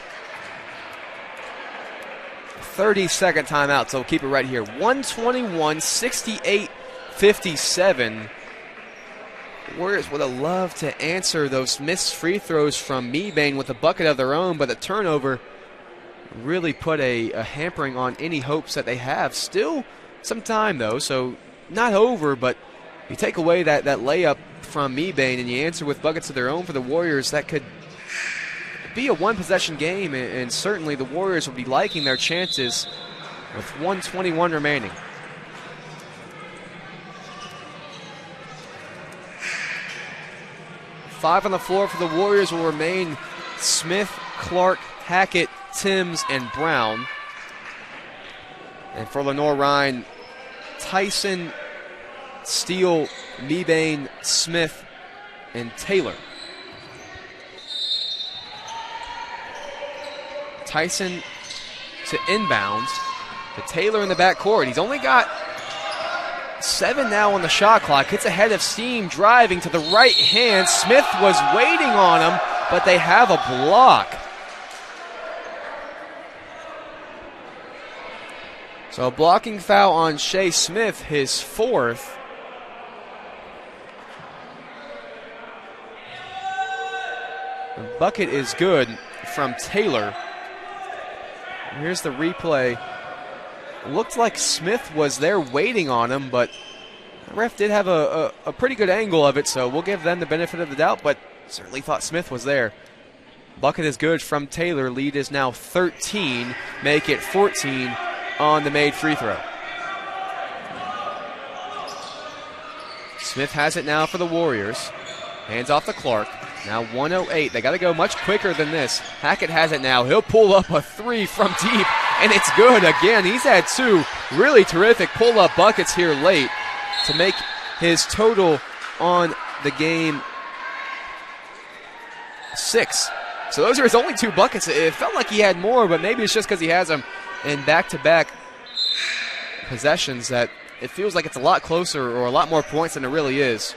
30-second timeout, so we'll keep it right here. 121, 68-57. Warriors would have loved to answer those missed free throws from Mebane with a bucket of their own, but the turnover really put a hampering on any hopes that they have. Still some time, though, so not over, but you take away that layup from Mebane and you answer with buckets of their own for the Warriors, that could be a one-possession game, and certainly the Warriors will be liking their chances with 1:21 remaining. Five on the floor for the Warriors will remain Smith, Clark, Hackett, Timms, and Brown. And for Lenoir-Rhyne, Tyson, Steele, Mebane, Smith, and Taylor. Tyson to inbound to Taylor in the backcourt. He's only got 7 now on the shot clock. Hits ahead of steam, driving to the right hand. Smith was waiting on him, but they have a block. So a blocking foul on Shea Smith, his 4th. The bucket is good from Taylor. Here's the replay. Looked like Smith was there waiting on him, but the ref did have a pretty good angle of it, so we'll give them the benefit of the doubt, but certainly thought Smith was there. Bucket is good from Taylor. Lead is now 13. Make it 14 on the made free throw. Smith has it now for the Warriors. Hands off to Clark. Now 1:08. They got to go much quicker than this. Hackett has it now. He'll pull up a 3 from deep, and it's good again. He's had 2 really terrific pull-up buckets here late to make his total on the game 6. So those are his only 2 buckets. It felt like he had more, but maybe it's just because he has them in back-to-back possessions that it feels like it's a lot closer or a lot more points than it really is.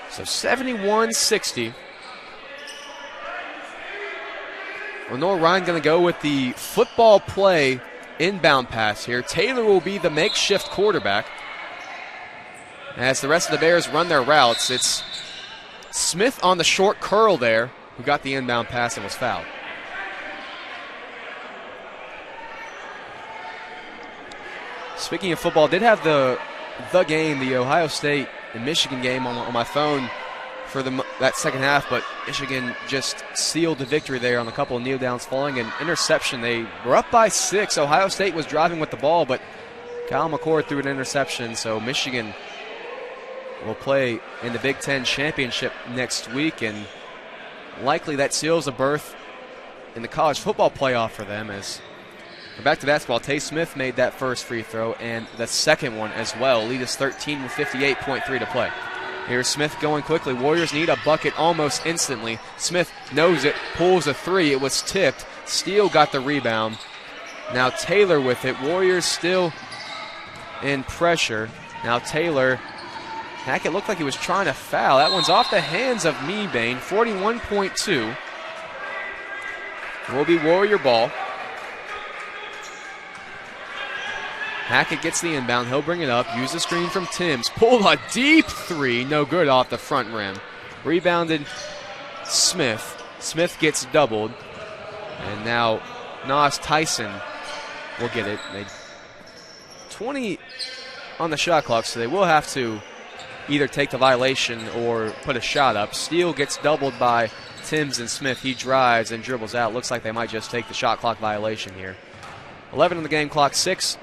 So 71-60. Lenoir-Rhyne going to go with the football play inbound pass here. Taylor will be the makeshift quarterback. As the rest of the Bears run their routes, it's Smith on the short curl there who got the inbound pass and was fouled. Speaking of football, did have the game, the Ohio State and Michigan game on my phone for that second half, but Michigan just sealed the victory there on a couple of kneel downs following an interception. They were up by 6. Ohio State was driving with the ball, but Kyle McCord threw an interception, so Michigan will play in the Big Ten Championship next week, and likely that seals a berth in the college football playoff for them. As we're back to basketball, Tay Smith made that first free throw and the second one as well. Lead is 13 with 58.3 to play. Here's Smith going quickly. Warriors need a bucket almost instantly. Smith knows it, pulls a three. It was tipped. Steele got the rebound. Now Taylor with it. Warriors still in pressure. Now Taylor. Hackett looked like he was trying to foul. That one's off the hands of Mebane. 41.2. Will be Warrior ball. Hackett gets the inbound. He'll bring it up. Use the screen from Timms. Pull a deep three. No good off the front rim. Rebounded Smith. Smith gets doubled. And now Nas Tyson will get it. 20 on the shot clock, so they will have to either take the violation or put a shot up. Steele gets doubled by Timms and Smith. He drives and dribbles out. Looks like they might just take the shot clock violation here. 11 on the game clock, 6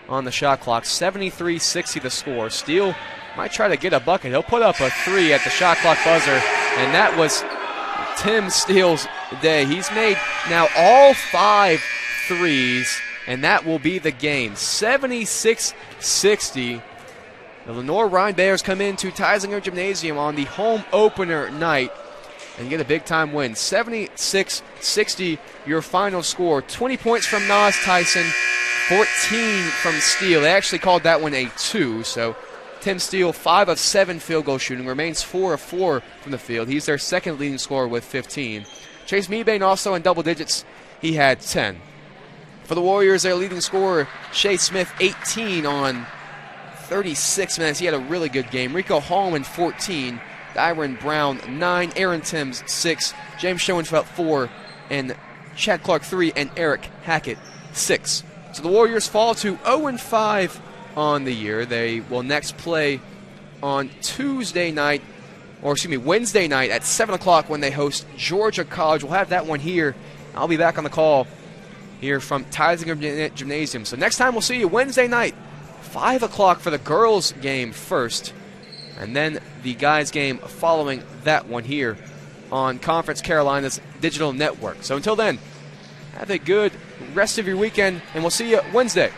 on the shot clock. 73-60 the score. Steele might try to get a bucket. He'll put up a three at the shot clock buzzer, and that was Tim Steele's day. He's made now all 5 threes, and that will be the game. 76-60. The Lenoir-Rhyne Bears come into Teisinger Gymnasium on the home opener night and get a big-time win. 76-60, your final score. 20 points from Nas Tyson, 14 from Steele. They actually called that one a 2, so Tim Steele, 5 of 7 field goal shooting, remains 4 of 4 from the field. He's their second leading scorer with 15. Chase Mebane also in double digits. He had 10. For the Warriors, their leading scorer, Shea Smith, 18 on 36 minutes. He had a really good game. Rico Hallman, 14. Dyron Brown, 9. Aaron Timms, 6. James Schoenfeld, 4. And Chad Clark, 3. And Eric Hackett, 6. So the Warriors fall to 0-5 on the year. They will next play on Wednesday night at 7 o'clock when they host Georgia College. We'll have that one here. I'll be back on the call here from Teisinger Gymnasium. So next time we'll see you Wednesday night, 5 o'clock for the girls' game first, and then the guys' game following that one here on Conference Carolina's digital network. So until then, have a good rest of your weekend, and we'll see you Wednesday.